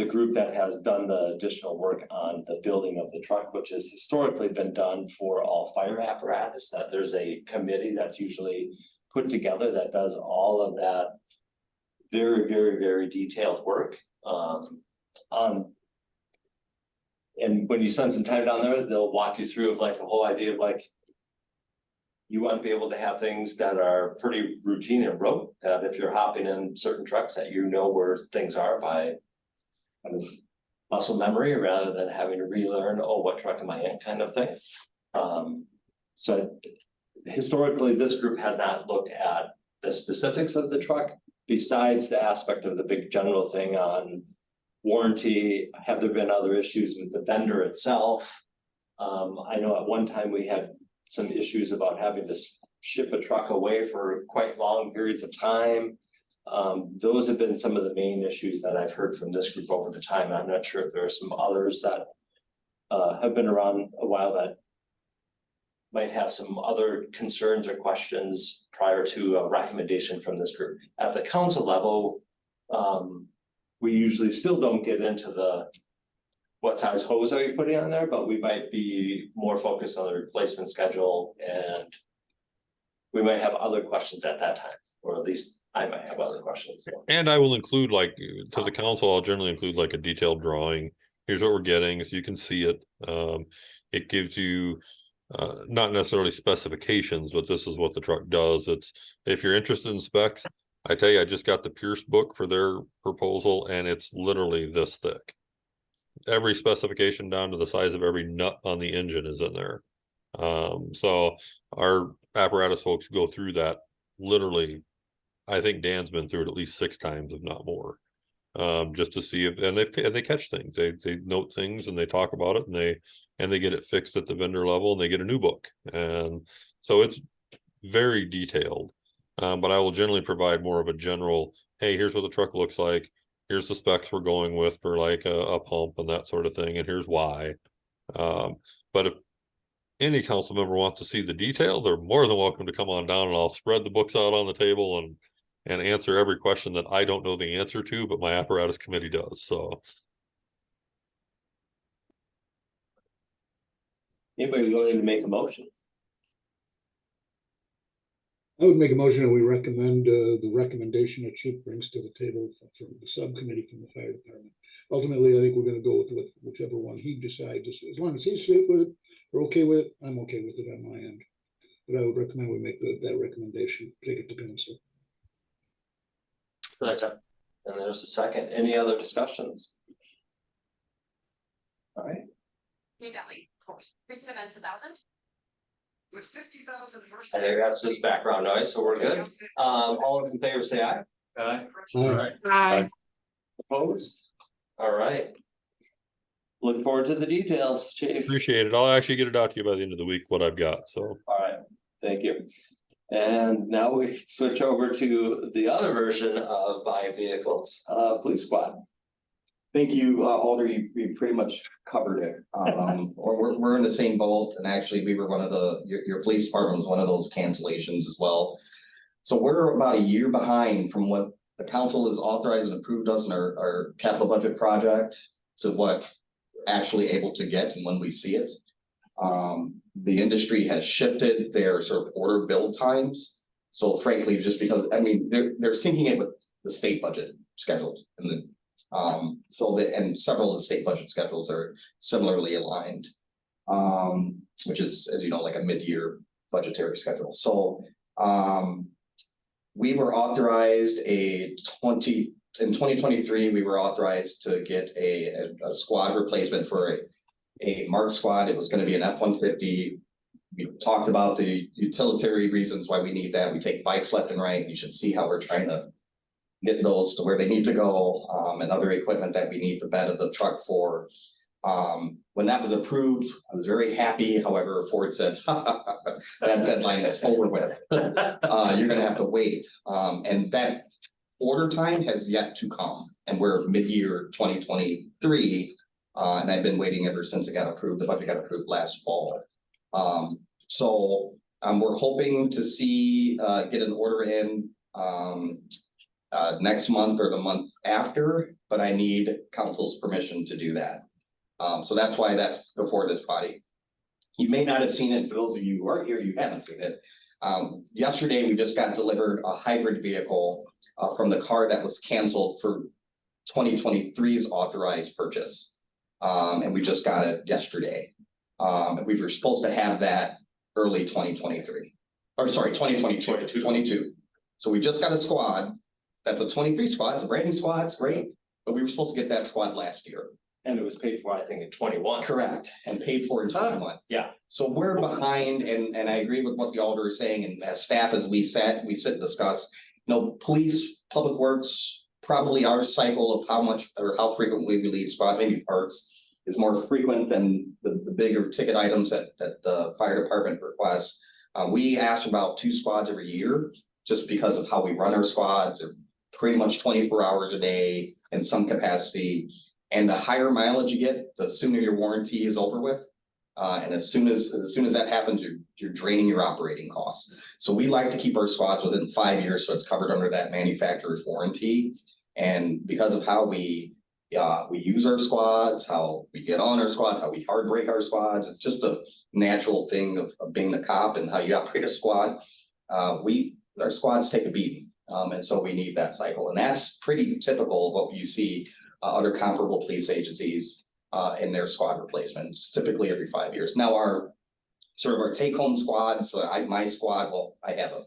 group that has done the additional work on the building of the truck, which has historically been done for all fire apparatus, that there's a committee that's usually put together that does all of that very, very, very detailed work. And when you spend some time down there, they'll walk you through of like the whole idea of like, you want to be able to have things that are pretty routine and rote, that if you're hopping in certain trucks that you know where things are by kind of muscle memory rather than having to relearn, oh, what truck am I in kind of thing. So historically, this group has not looked at the specifics of the truck besides the aspect of the big general thing on warranty. Have there been other issues with the vendor itself? I know at one time we had some issues about having to ship a truck away for quite long periods of time. Those have been some of the main issues that I've heard from this group over the time. I'm not sure if there are some others that have been around a while that might have some other concerns or questions prior to a recommendation from this group. At the council level, we usually still don't get into the what size hose are you putting on there, but we might be more focused on the replacement schedule, and we might have other questions at that time, or at least I might have other questions. And I will include, like, to the council, I'll generally include like a detailed drawing. Here's what we're getting, so you can see it. It gives you not necessarily specifications, but this is what the truck does. It's, if you're interested in specs, I tell you, I just got the Pierce book for their proposal, and it's literally this thick. Every specification down to the size of every nut on the engine is in there. So our apparatus folks go through that literally. I think Dan's been through it at least 6 times, if not more, just to see if, and they catch things. They note things and they talk about it, and they get it fixed at the vendor level, and they get a new book. And so it's very detailed. But I will generally provide more of a general, hey, here's what the truck looks like. Here's the specs we're going with for like a pump and that sort of thing, and here's why. But if any council member wants to see the detail, they're more than welcome to come on down, and I'll spread the books out on the table and answer every question that I don't know the answer to, but my apparatus committee does. So Anybody willing to make a motion? I would make a motion that we recommend the recommendation that Chief brings to the table from the subcommittee from the fire department. Ultimately, I think we're gonna go with whichever one he decides. As long as he's straight with it, we're okay with it, I'm okay with it on my end. But I would recommend we make that recommendation, take it to council. Second. And there's a second. Any other discussions? All right. New Delhi, recent events 1,000. With 50,000. I think that's just background noise, so we're good. All those in favor say aye. Aye. Aye. Opposed? All right. Look forward to the details, Chief. appreciate it. I'll actually get it out to you by the end of the week, what I've got. So All right, thank you. And now we switch over to the other version of buying vehicles, police squad. Thank you, Alder, you pretty much covered it. Or we're in the same boat, and actually we were one of your police department was one of those cancellations as well. So we're about a year behind from what the council has authorized and approved us in our capital budget project to what we're actually able to get and when we see it. The industry has shifted their sort of order build times. So frankly, just because, I mean, they're syncing it with the state budget schedules, and the and several of the state budget schedules are similarly aligned, which is, as you know, like a mid-year budgetary schedule. So we were authorized in 2023, we were authorized to get a squad replacement for a Mark squad. It was going to be an F-150. We talked about the utilitarian reasons why we need that. We take bikes left and right. You should see how we're trying to get those to where they need to go, and other equipment that we need the bed of the truck for. When that was approved, I was very happy. However, Ford said, that deadline is over with. You're gonna have to wait. And that order time has yet to come, and we're mid-year 2023. And I've been waiting ever since it got approved. The budget got approved last fall. So we're hoping to see, get an order in next month or the month after, but I need council's permission to do that. So that's why that's before this body. You may not have seen it. For those of you who aren't here, you haven't seen it. Yesterday, we just got delivered a hybrid vehicle from the car that was canceled for 2023's authorized purchase. And we just got it yesterday. And we were supposed to have that early 2023. Or sorry, 2022. So we just got a squad. That's a 23 squad. It's a brand new squad. It's great. But we were supposed to get that squad last year. And it was paid for, I think, in 21. Correct, and paid for in 21. Yeah. So we're behind, and I agree with what the alder is saying, and as staff, as we sit and discuss, police, public works, probably our cycle of how much or how frequently we leave squad, maybe parks, is more frequent than the bigger ticket items that the fire department requests. We ask about 2 squads every year, just because of how we run our squads, they're pretty much 24 hours a day in some capacity. And the higher mileage you get, the sooner your warranty is over with. And as soon as that happens, you're draining your operating costs. So we like to keep our squads within 5 years, so it's covered under that manufacturer's warranty. And because of how we use our squads, how we get on our squads, how we hard break our squads, it's just a natural thing of being a cop and how you operate a squad. Our squads take a beating, and so we need that cycle, and that's pretty typical of what you see other comparable police agencies in their squad replacements, typically every 5 years. Now our take-home squads, my squad, well, I have a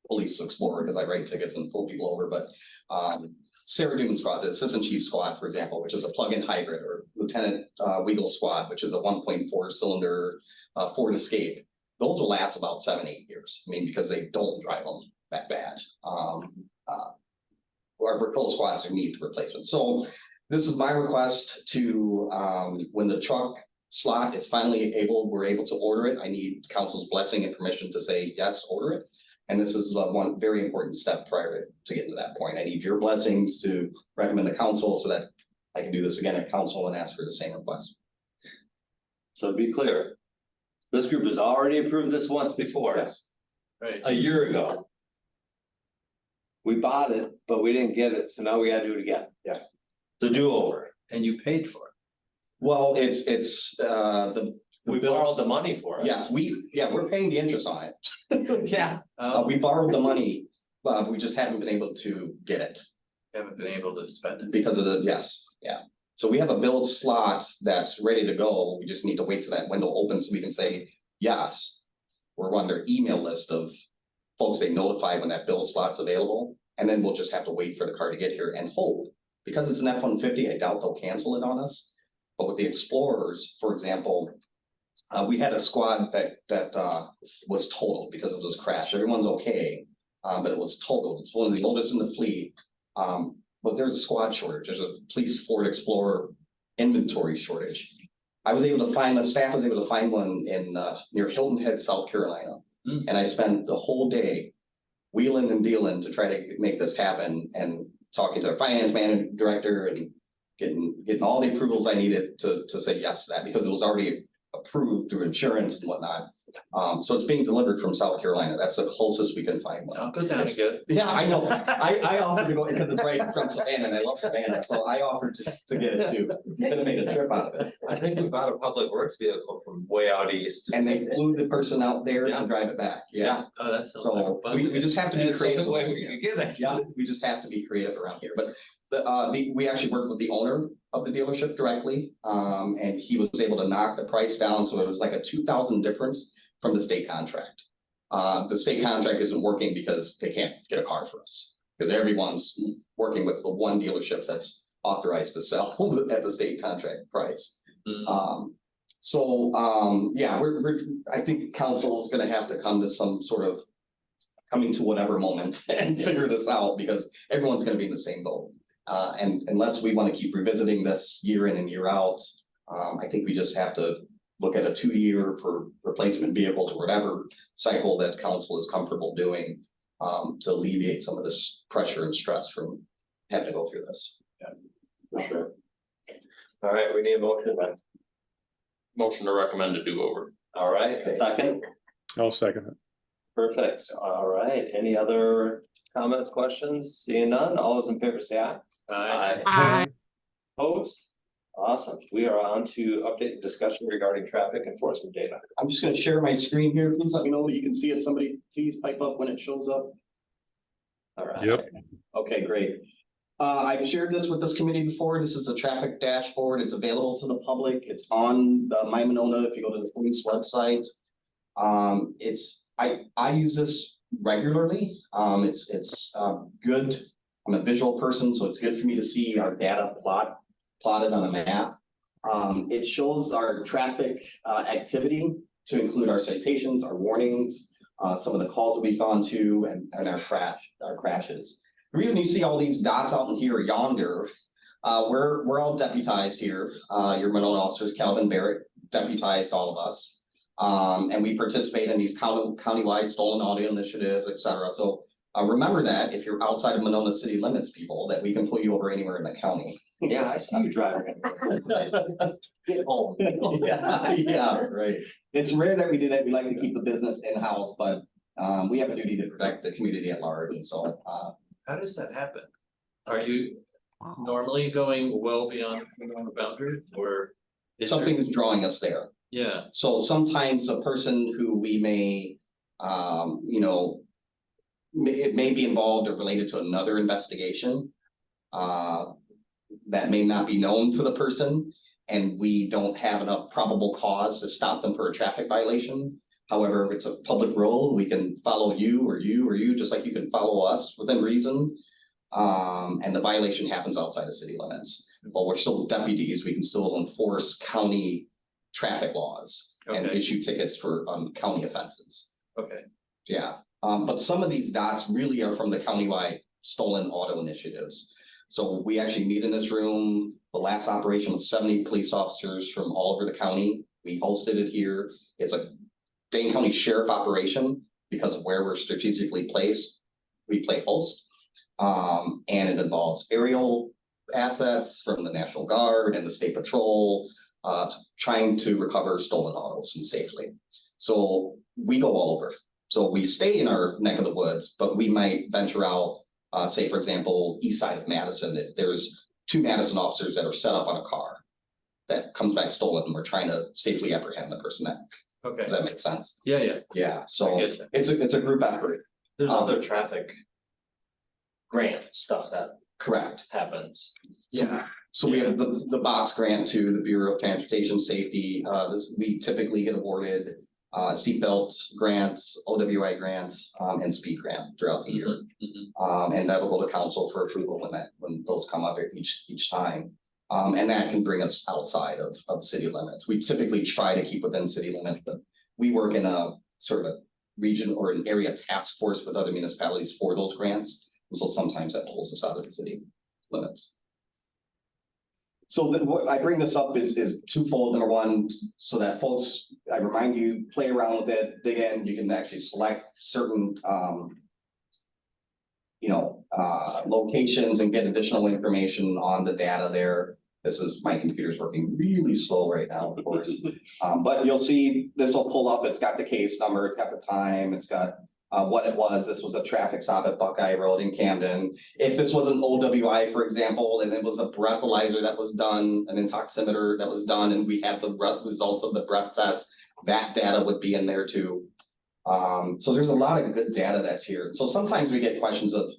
police explorer because I write tickets and pull people over, but Sarah Duman's squad, the assistant chief squad, for example, which is a plug-in hybrid, or Lieutenant Weigel squad, which is a 1.4 cylinder Ford Escape. Those will last about 7-8 years. I mean, because they don't drive them that bad. Our patrol squads need replacement. So this is my request to, when the truck slot is finally we're able to order it. I need council's blessing and permission to say, yes, order it. And this is one very important step prior to getting to that point. I need your blessings to recommend the council so that I can do this again at council and ask for the same request. So to be clear, this group has already approved this once before. Yes. Right. A year ago. We bought it, but we didn't get it, so now we gotta do it again. Yeah. The do-over. And you paid for it. Well, it's We borrowed the money for it. Yes, we're paying the interest on it. Yeah. We borrowed the money, but we just haven't been able to get it Haven't been able to spend it. because of so we have a build slot that's ready to go. We just need to wait till that window opens so we can say, yes. We're on their email list of folks they notify when that build slot's available. And then we'll just have to wait for the car to get here and hope, because it's an F-150, I doubt they'll cancel it on us. But with the Explorers, for example, we had a squad that was totaled because of this crash. Everyone's okay, but it was totaled. It's one of the oldest in the fleet. But there's a squad shortage. There's a police Ford Explorer inventory shortage. I was able to find, the staff was able to find one in near Hilton Head, South Carolina. And I spent the whole day wheeling and dealing to try to make this happen, and talking to our finance manager, director, and getting all the approvals I needed to say yes to that, because it was already approved through insurance and whatnot. So it's being delivered from South Carolina. That's the closest we can find one. I'll go down and get it. Yeah, I know. I offered to go because it's right from Savannah, and I love Savannah, so I offered to get it too. Gonna make a trip out of it. I think we bought a public works vehicle from way out east. And they flew the person out there to drive it back. Yeah. Oh, that's. So we just have to be That's the creative. way we could get it. Yeah, we just have to be creative around here, but we actually worked with the owner of the dealership directly. And he was able to knock the price down, so it was like a 2,000 difference from the state contract. The state contract isn't working because they can't get a car for us, because everyone's working with the one dealership that's authorized to sell at the state contract price. Yeah, I think council is gonna have to come to some sort of coming to whatever moment and figure this out, because everyone's gonna be in the same boat. And unless we want to keep revisiting this year in and year out, I think we just have to look at a 2-year for replacement vehicles or whatever cycle that council is comfortable doing, to alleviate some of this pressure and stress from having to go through this. Yeah, for sure. All right, we need a motion then. Motion to recommend a do-over. All right, a second. I'll second it. Perfect. All right. Any other comments, questions? Seeing none, all those in favor say aye. Aye. Opposed? Awesome. We are on to update and discussion regarding traffic enforcement data. I'm just gonna share my screen here. Please let me know that you can see it. Somebody please pipe up when it shows up. All right. Yep. Okay, great. I've shared this with this committee before. This is a traffic dashboard. It's available to the public. It's on the My Monona if you go to the police website. I use this regularly. It's good. I'm a visual person, so it's good for me to see our data plot plotted on a map. It shows our traffic activity to include our citations, our warnings, some of the calls that we've gone to, and our crashes. The reason you see all these dots out in here yonder, we're all deputized here. Your Monona officers, Calvin Barrett deputized all of us. And we participate in these countywide stolen audio initiatives, et cetera. So remember that if you're outside of Monona city limits, people, that we can pull you over anywhere in the county. Yeah, I see you driving. Get home. Yeah, right. It's rare that we do that. We like to keep the business in-house, but we have a duty to protect the community at large, and so How does that happen? Are you normally going well beyond the boundaries or? is there- something is drawing us there. Yeah, So sometimes a person who we may, you know, it may be involved or related to another investigation that may not be known to the person, and we don't have enough probable cause to stop them for a traffic violation. However, if it's a public road, we can follow you or you or you, just like you can follow us within reason. And the violation happens outside of city limits. While we're still deputies, we can still enforce county traffic laws and Okay. issue tickets for county offenses. okay, Yeah, but some of these dots really are from the countywide stolen auto initiatives. So we actually meet in this room. The last operation was 70 police officers from all over the county. We hosted it here. It's a Dane County Sheriff operation because of where we're strategically placed. We play host. And it involves aerial assets from the National Guard and the State Patrol, trying to recover stolen autos and safely. So we go all over. So we stay in our neck of the woods, but we might venture out, say, for example, east side of Madison. If there's 2 Madison officers that are set up on a car that comes back stolen, and we're trying to safely apprehend the person. okay. Does that make sense? Yeah. Yeah, so I get you. it's a group effort. There's other traffic grant stuff that Correct. happens. Yeah. So we have the BOTS grant to the Bureau of Transportation Safety. We typically get awarded seatbelt grants, OWI grants, and speed grant throughout the year. And that will go to council for approval when those come up each time. And that can bring us outside of city limits. We typically try to keep within city limits, but we work in a sort of a region or an area task force with other municipalities for those grants. And so sometimes that pulls us out of the city limits. So what I bring this up is twofold. Number one, so that folks, I remind you, play around with it, dig in. You can actually select certain, locations and get additional information on the data there. This is, my computer's working really slow right now, of course. But you'll see this will pull up. It's got the case number, it's got the time, it's got what it was. This was a traffic stop at Buckeye Road in Camden. If this was an OWI, for example, and it was a breathalyzer that was done, an intoximeter that was done, and we had the results of the breath test, that data would be in there too. So there's a lot of good data that's here. So sometimes we get questions of,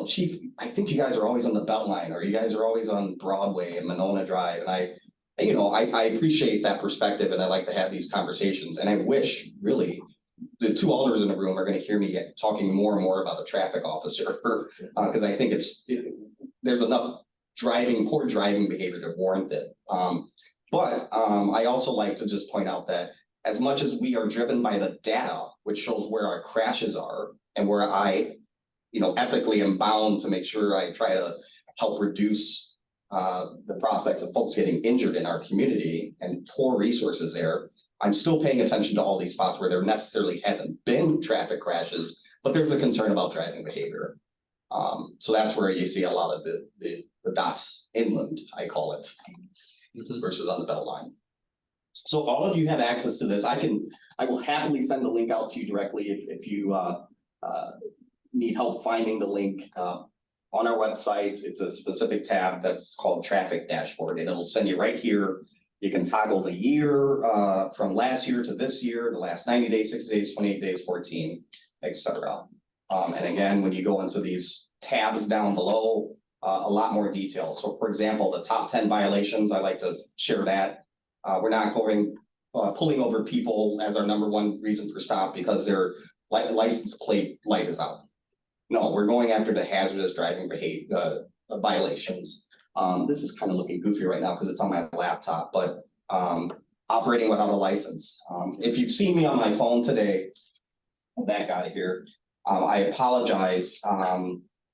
Chief, I think you guys are always on the Beltline, or you guys are always on Broadway and Monona Drive. And I appreciate that perspective, and I like to have these conversations. And I wish, really, the 2 alders in the room are going to hear me talking more and more about a traffic officer, because I think there's enough poor driving behavior to warrant it. But I also like to just point out that as much as we are driven by the data, which shows where our crashes are and where I ethically am bound to make sure I try to help reduce the prospects of folks getting injured in our community and poor resources there, I'm still paying attention to all these spots where there necessarily hasn't been traffic crashes, but there's a concern about driving behavior. So that's where you see a lot of the dots inland, I call it, versus on the Beltline. So all of you have access to this. I will happily send the link out to you directly if you need help finding the link. On our website, it's a specific tab that's called Traffic Dashboard, and it'll send you right here. You can toggle the year from last year to this year, the last 90 days, 60 days, 28 days, 14, etc. And again, when you go into these tabs down below, a lot more detail. So for example, the top 10 violations, I like to share that. We're not going pulling over people as our number 1 reason for stop because their license plate light is out. No, we're going after the hazardous driving behavior violations. This is kind of looking goofy right now because it's on my laptop, but operating without a license. If you've seen me on my phone today, that guy here, I apologize.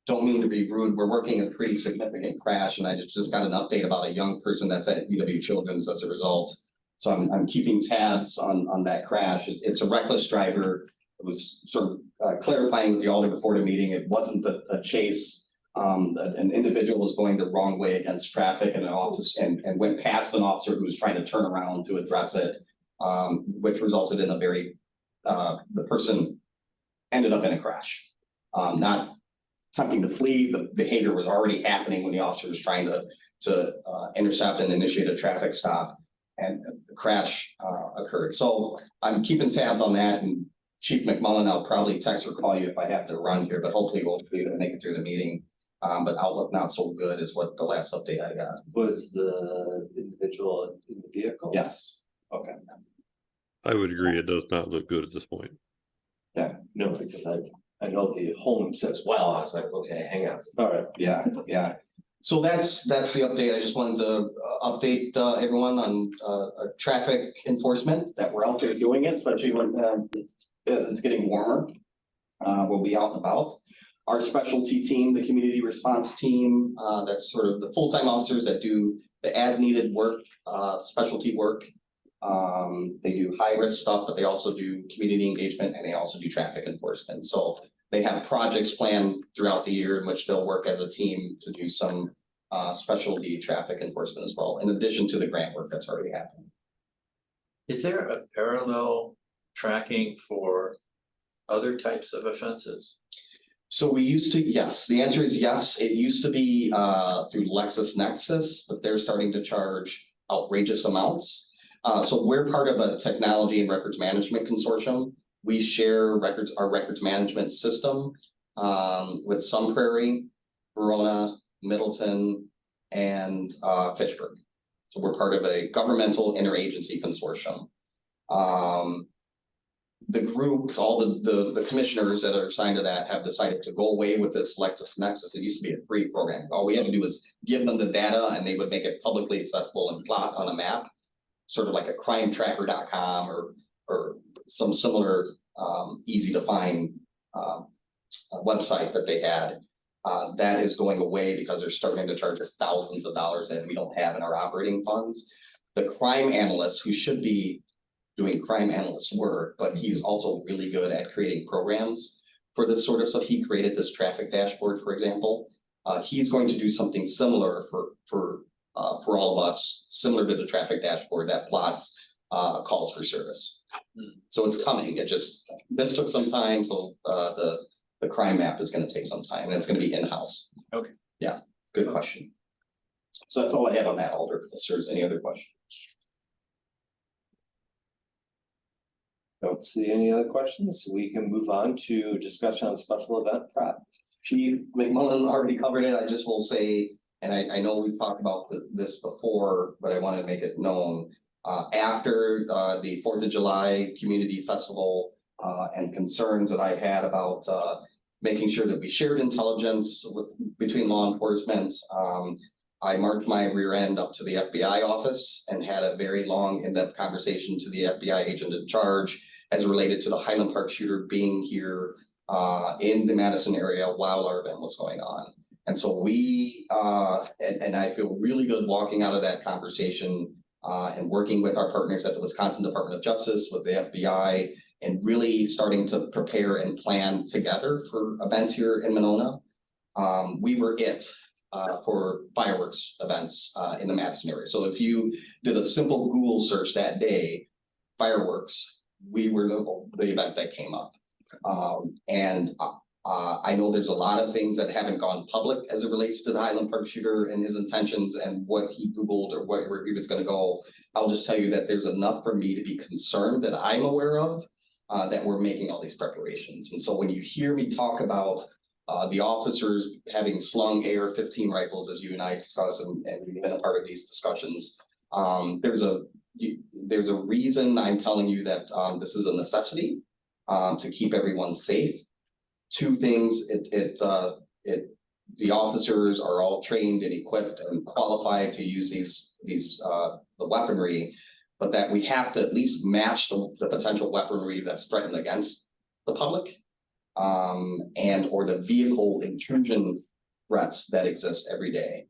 Don't mean to be rude. We're working a pretty significant crash, and I just got an update about a young person that's at UW Children's as a result. So I'm keeping tabs on that crash. It's a reckless driver. It was sort of clarifying with the Alder before the meeting. It wasn't a chase. An individual was going the wrong way against traffic in an office and went past an officer who was trying to turn around to address it, which resulted in a very, the person ended up in a crash. Not attempting to flee, the behavior was already happening when the officer was trying to intercept and initiate a traffic stop, and the crash occurred. So I'm keeping tabs on that, and Chief McMullen, I'll probably text or call you if I have to run here, but hopefully we'll be able to make it through the meeting. But outlook not so good is what the last update I got. Was the individual in the vehicle? Yes. Okay. I would agree, it does not look good at this point. Yeah. No, because I know the home says, well, I was like, okay, hang on. All right. Yeah, yeah. So that's the update. I just wanted to update everyone on traffic enforcement, that we're out there doing it, especially when as it's getting warmer. We'll be out and about. Our specialty team, the community response team, that's sort of the full-time officers that do the as-needed work, specialty work. They do high-risk stuff, but they also do community engagement, and they also do traffic enforcement. So they have projects planned throughout the year in which they'll work as a team to do some specialty traffic enforcement as well, in addition to the grant work that's already happening. Is there a parallel tracking for other types of offenses? So we used to, yes, the answer is yes. It used to be through LexisNexis, but they're starting to charge outrageous amounts. So we're part of a technology and records management consortium. We share our records management system with Sun Prairie, Verona, Middleton, and Fitchburg. So we're part of a governmental interagency consortium. The group, all the commissioners that are assigned to that have decided to go away with this LexisNexis. It used to be a free program. All we had to do was give them the data, and they would make it publicly accessible and plot on a map, sort of like a crimetracker.com or some similar easy to find website that they had. That is going away because they're starting to charge us thousands of dollars that we don't have in our operating funds. The crime analyst, who should be doing crime analyst work, but he's also really good at creating programs for this sort of stuff. He created this traffic dashboard, for example. He's going to do something similar for all of us, similar to the traffic dashboard that plots calls for service. So it's coming. This took some time, so the crime map is going to take some time, and it's going to be in-house. Okay. Yeah, good question. So that's all I have on that, Alder. If there's any other questions. Don't see any other questions. We can move on to discussion on special event prep. Chief McMullen already covered it. I just will say, and I know we've talked about this before, but I want to make it known. After the 4th of July Community Festival and concerns that I had about making sure that we shared intelligence between law enforcement, I marched my rear end up to the FBI office and had a very long, in-depth conversation to the FBI agent in charge as related to the Highland Park shooter being here in the Madison area while our event was going on. And so we, and I feel really good walking out of that conversation and working with our partners at the Wisconsin Department of Justice, with the FBI, and really starting to prepare and plan together for events here in Monona. We were for fireworks events in the Madison area. So if you did a simple Google search that day, fireworks, we were the event that came up. I know there's a lot of things that haven't gone public as it relates to the Highland Park shooter and his intentions and what he Googled or where he was going to go. I'll just tell you that there's enough for me to be concerned that I'm aware of that we're making all these preparations. And so when you hear me talk about the officers having slung AR-15 rifles, as you and I discuss, and you've been a part of these discussions, there's a reason I'm telling you that this is a necessity to keep everyone safe. Two things, it the officers are all trained and equipped and qualified to use the weaponry, but that we have to at least match the potential weaponry that's threatened against the public. And or the vehicle intrusion threats that exist every day.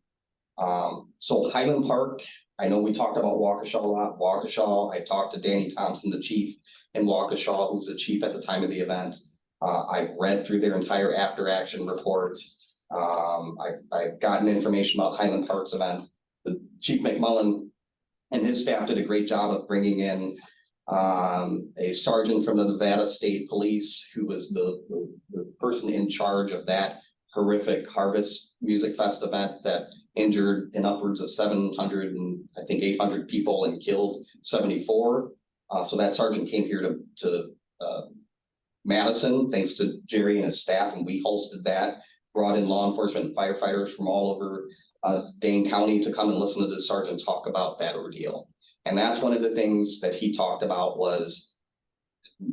So Highland Park, I know we talked about Waukesha a lot. Waukesha, I talked to Danny Thompson, the chief in Waukesha, who's the chief at the time of the event. I've read through their entire after action report. I've gotten information about Highland Park's event. The Chief McMullen and his staff did a great job of bringing in a sergeant from the Nevada State Police, who was the person in charge of that horrific Harvest Music Fest event that injured in upwards of 700 and I think 800 people and killed 74. So that sergeant came here to Madison, thanks to Jerry and his staff, and we hosted that, brought in law enforcement and firefighters from all over Dane County to come and listen to this sergeant talk about that ordeal. And that's one of the things that he talked about was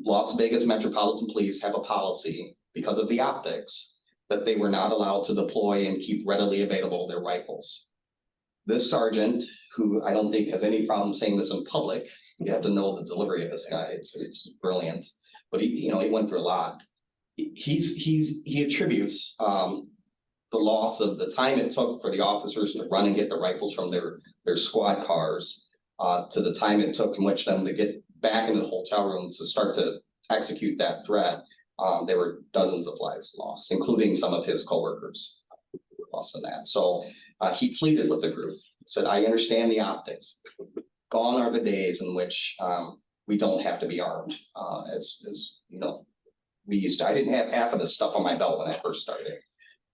Las Vegas Metropolitan Police have a policy because of the optics that they were not allowed to deploy and keep readily available their rifles. This sergeant, who I don't think has any problem saying this in public, you have to know the delivery of this guy, it's brilliant, but he went through a lot. He attributes the loss of the time it took for the officers to run and get the rifles from their squad cars to the time it took in which them to get back into the hotel room to start to execute that threat. There were dozens of lives lost, including some of his coworkers lost in that. So he pleaded with the group, said, I understand the optics. Gone are the days in which we don't have to be armed. As you know, we used to, I didn't have half of this stuff on my belt when I first started.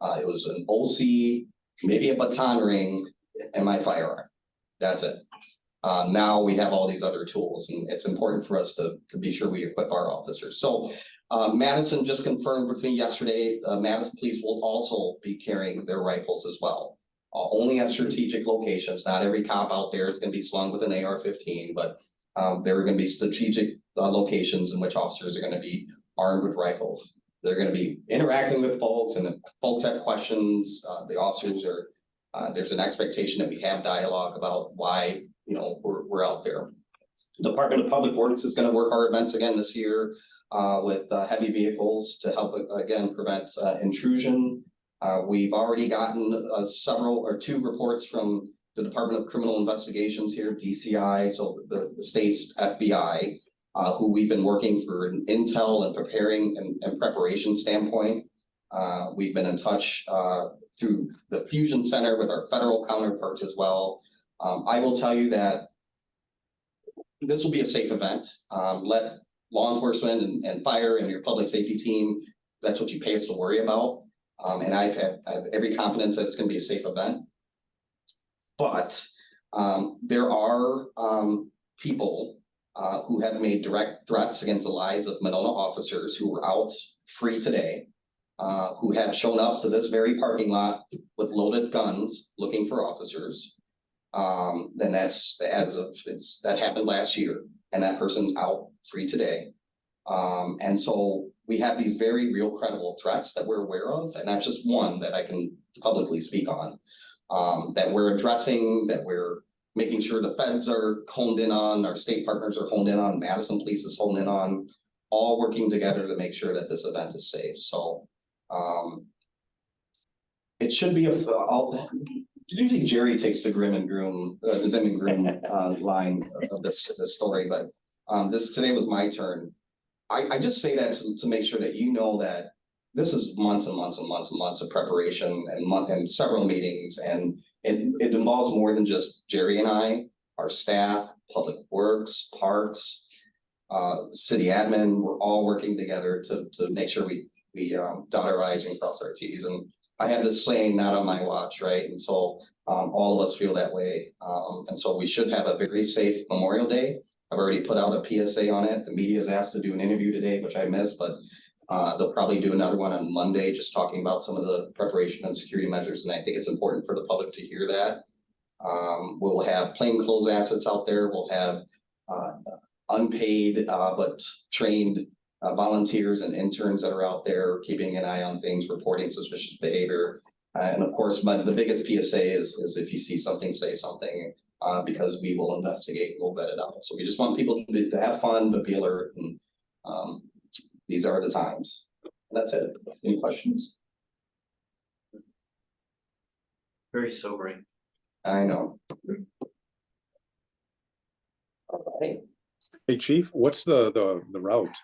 It was an OC, maybe a baton ring, and my firearm. That's it. Now we have all these other tools, and it's important for us to be sure we equip our officers. So Madison just confirmed with me yesterday, Madison Police will also be carrying their rifles as well. Only at strategic locations. Not every cop out there is going to be slung with an AR-15, but there are going to be strategic locations in which officers are going to be armed with rifles. They're going to be interacting with folks, and if folks have questions, the officers are, there's an expectation that we have dialogue about why, we're out there. Department of Public Works is going to work our events again this year with heavy vehicles to help again prevent intrusion. We've already gotten two reports from the Department of Criminal Investigations here, DCI, so the state's FBI, who we've been working for an intel and preparing and preparation standpoint. We've been in touch through the Fusion Center with our federal counterparts as well. I will tell you that this will be a safe event. Let law enforcement and fire and your public safety team, that's what you pay us to worry about. And I have every confidence that it's going to be a safe event. But there are people who have made direct threats against the lives of Monona officers who were out free today, who have shown up to this very parking lot with loaded guns looking for officers. And that's that happened last year, and that person's out free today. And so we have these very real credible threats that we're aware of, and that's just one that I can publicly speak on, that we're addressing, that we're making sure the feds are honed in on, our state partners are honed in on, Madison Police is honed in on, all working together to make sure that this event is safe. So it should be usually Jerry takes the dim and gloom line of this story, but today was my turn. I just say that to make sure that you know that this is months and months and months and months of preparation and several meetings, and it involves more than just Jerry and I, our staff, Public Works, Parks, city admin. We're all working together to make sure we dot our I's and cross our T's. And I have this saying, not on my watch, right? Until all of us feel that way. And so we should have a very safe Memorial Day. I've already put out a PSA on it. The media is asked to do an interview today, which I missed, but they'll probably do another one on Monday, just talking about some of the preparation and security measures. And I think it's important for the public to hear that. We'll have plainclothes assets out there. We'll have unpaid but trained volunteers and interns that are out there keeping an eye on things, reporting suspicious behavior. And of course, but the biggest PSA is if you see something, say something, because we will investigate, we'll vet it out. So we just want people to have fun, but be alert, and these are the times. And that's it. Any questions? Very sobering. I know. All right. Hey, Chief, what's the route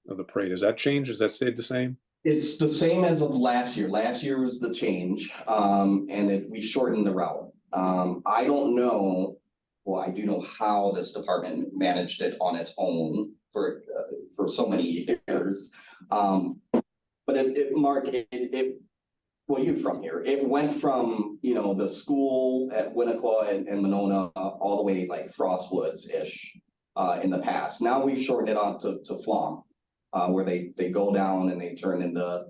of the parade? Has that changed? Has that stayed the same? It's the same as of last year. Last year was the change, and we shortened the route. I don't know, well, I do know how this department managed it on its own for so many years. But Mark, well, you're from here. It went from, you know, the school at Winnequa and Monona all the way like Frostwoods-ish in the past. Now we've shortened it on to Flom, where they go down and they turn into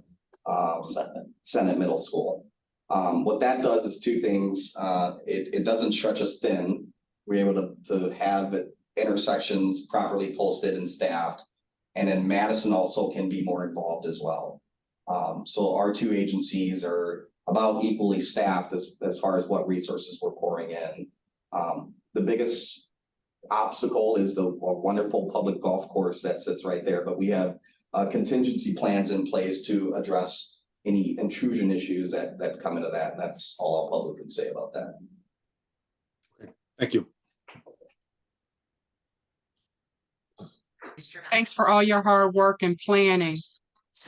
Senate Middle School. What that does is two things. It doesn't stretch us thin. We're able to have intersections properly posted and staffed. And then Madison also can be more involved as well. So our two agencies are about equally staffed as far as what resources we're pouring in. The biggest obstacle is the wonderful public golf course that sits right there, but we have contingency plans in place to address any intrusion issues that come into that. And that's all I'll publicly say about that. Thank you. Thanks for all your hard work and planning.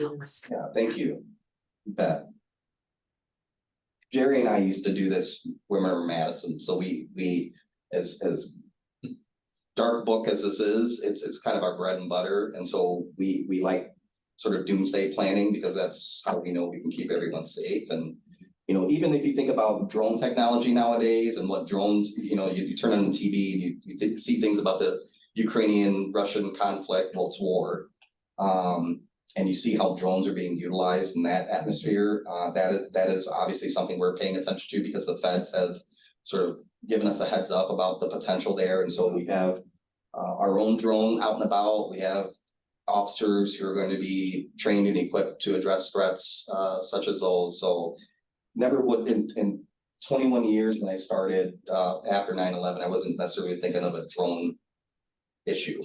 Yeah, thank you. You bet. Jerry and I used to do this when we were in Madison, so we as dark book as this is, it's kind of our bread and butter, and so we like sort of doomsday planning because that's how we know we can keep everyone safe. And you know, even if you think about drone technology nowadays and what drones, you know, you turn on the TV and you see things about the Ukrainian-Russian conflict, well, it's war. And you see how drones are being utilized in that atmosphere. That is obviously something we're paying attention to because the feds have sort of given us a heads up about the potential there. And so we have our own drone out and about. We have officers who are going to be trained and equipped to address threats such as those. So never would in 21 years when I started after 9/11, I wasn't necessarily thinking of a drone issue,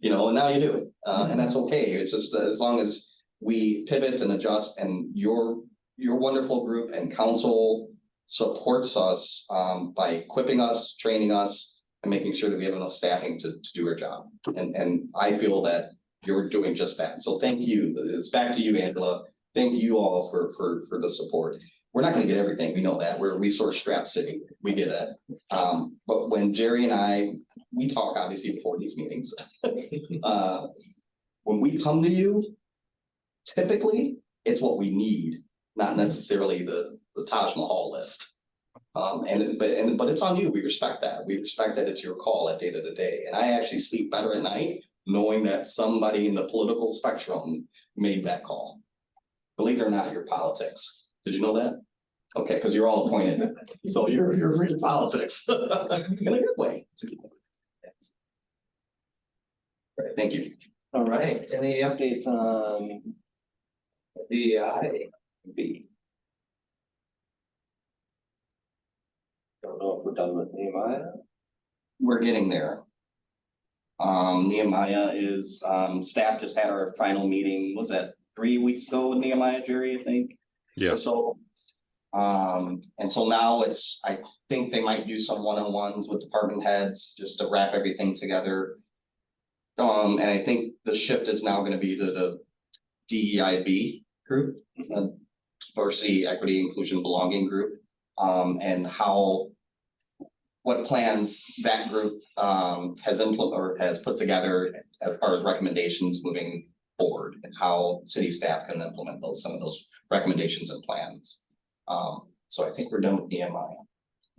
you know, and now you do it, and that's okay. It's just as long as we pivot and adjust, and your wonderful group and council supports us by equipping us, training us, and making sure that we have enough staffing to do our job. And I feel that you're doing just that. So thank you. It's back to you, Angela. Thank you all for the support. We're not going to get everything. We know that. We're a resource-strapped city. We get it. But when Jerry and we talk obviously before these meetings. When we come to you, typically it's what we need, not necessarily the Taj Mahal list. But it's on you. We respect that. We respect that it's your call at day to day. And I actually sleep better at night knowing that somebody in the political spectrum made that call. Believe it or not, your politics. Did you know that? Okay, because you're all appointed. So you're in politics in a good way. It's a good way. Right, thank you. All right, any updates on DEI? Don't know if we're done with Nehemiah. We're getting there. Nehemiah is, staff just had our final meeting, what was that, 3 weeks ago with Nehemiah, Jerry, I think? Yeah. So, and so now I think they might do some one-on-ones with department heads just to wrap everything together. And I think the shift is now going to be to the DEIB group, Diversity, Equity, Inclusion, Belonging group, and what plans that group has implemented or has put together as far as recommendations moving forward, and how city staff can implement some of those recommendations and plans. So I think we're done with Nehemiah.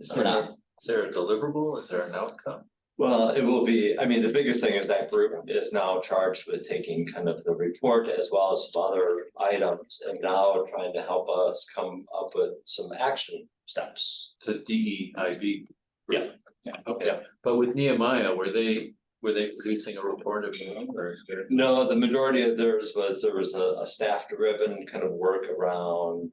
Is there a deliverable? Is there an outcome? Well, it will be, I mean, the biggest thing is that group is now charged with taking kind of the report as well as some other items, and now trying to help us come up with some action steps. The DEIB? Yeah. Okay, yeah. But with Nehemiah, were they producing a report of their own, or? No, the majority of theirs was, there was a staff driven kind of work around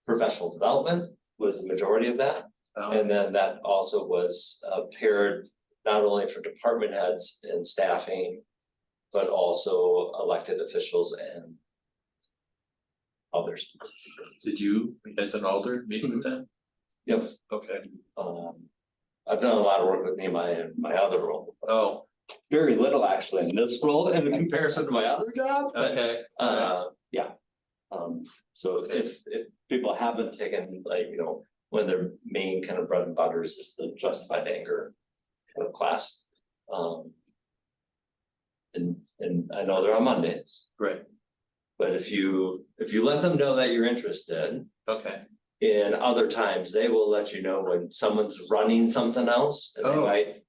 professional development was the majority of that. And then that also was paired not only for department heads and staffing, but also elected officials and others. Did you, as an alder, meet with them? Yep. Okay. I've done a lot of work with Nehemiah in my other role. Oh, Very little actually in this role in comparison to my other job, but okay. yeah. So if people haven't taken, like, you know, one of their main kind of bread and butters is the justified anger kind of class. And I know they're on Mondays, Great. but if you let them know that you're interested, Okay. in other times, they will let you know when someone's running something else, and they Oh. might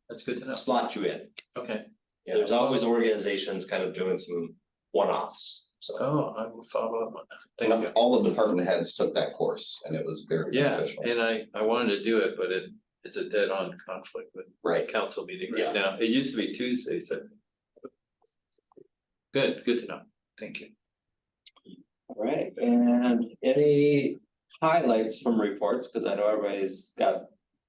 That's good to know. slot you in. Okay. Yeah, there's always organizations kind of doing some one-offs, so. Oh, I will follow up on that. Thank you. All the department heads took that course and it was very Yeah, beneficial. and I wanted to do it, but it's a dead on conflict with Right. council meeting Yeah. right now. It used to be Tuesdays. Good to know. Thank you. All right, and any highlights from reports, because I know everybody's got,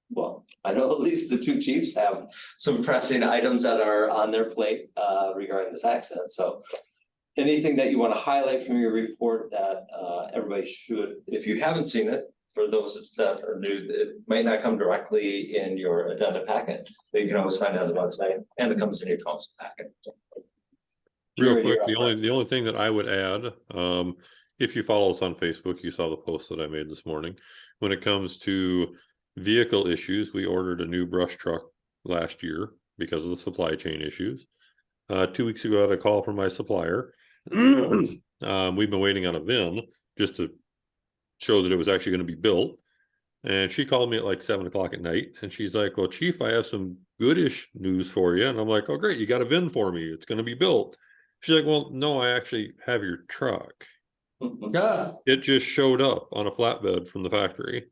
well, I know at least the two chiefs have some pressing items that are on their plate regarding this accident, so. Anything that you want to highlight from your report that everybody should, if you haven't seen it, for those that are new, it might not come directly in your addenda packet, but you can always find it on the website, and it comes in your council packet. Real Jerry, quick, you're up the only thing that I would add, if you follow us on Facebook, you saw the post that I made this morning. When it comes to vehicle issues, we ordered a new brush truck last year because of the supply chain issues. 2 weeks ago, I had a call from my supplier. We've been waiting on a VIN just to show that it was actually going to be built. And she called me at like 7 o'clock at night and she's like, well, Chief, I have some goodish news for you. And I'm like, oh, great. You got a VIN for me. It's going to be built. She's like, well, no, I actually have your truck. Yeah. It just showed up on a flatbed from the factory.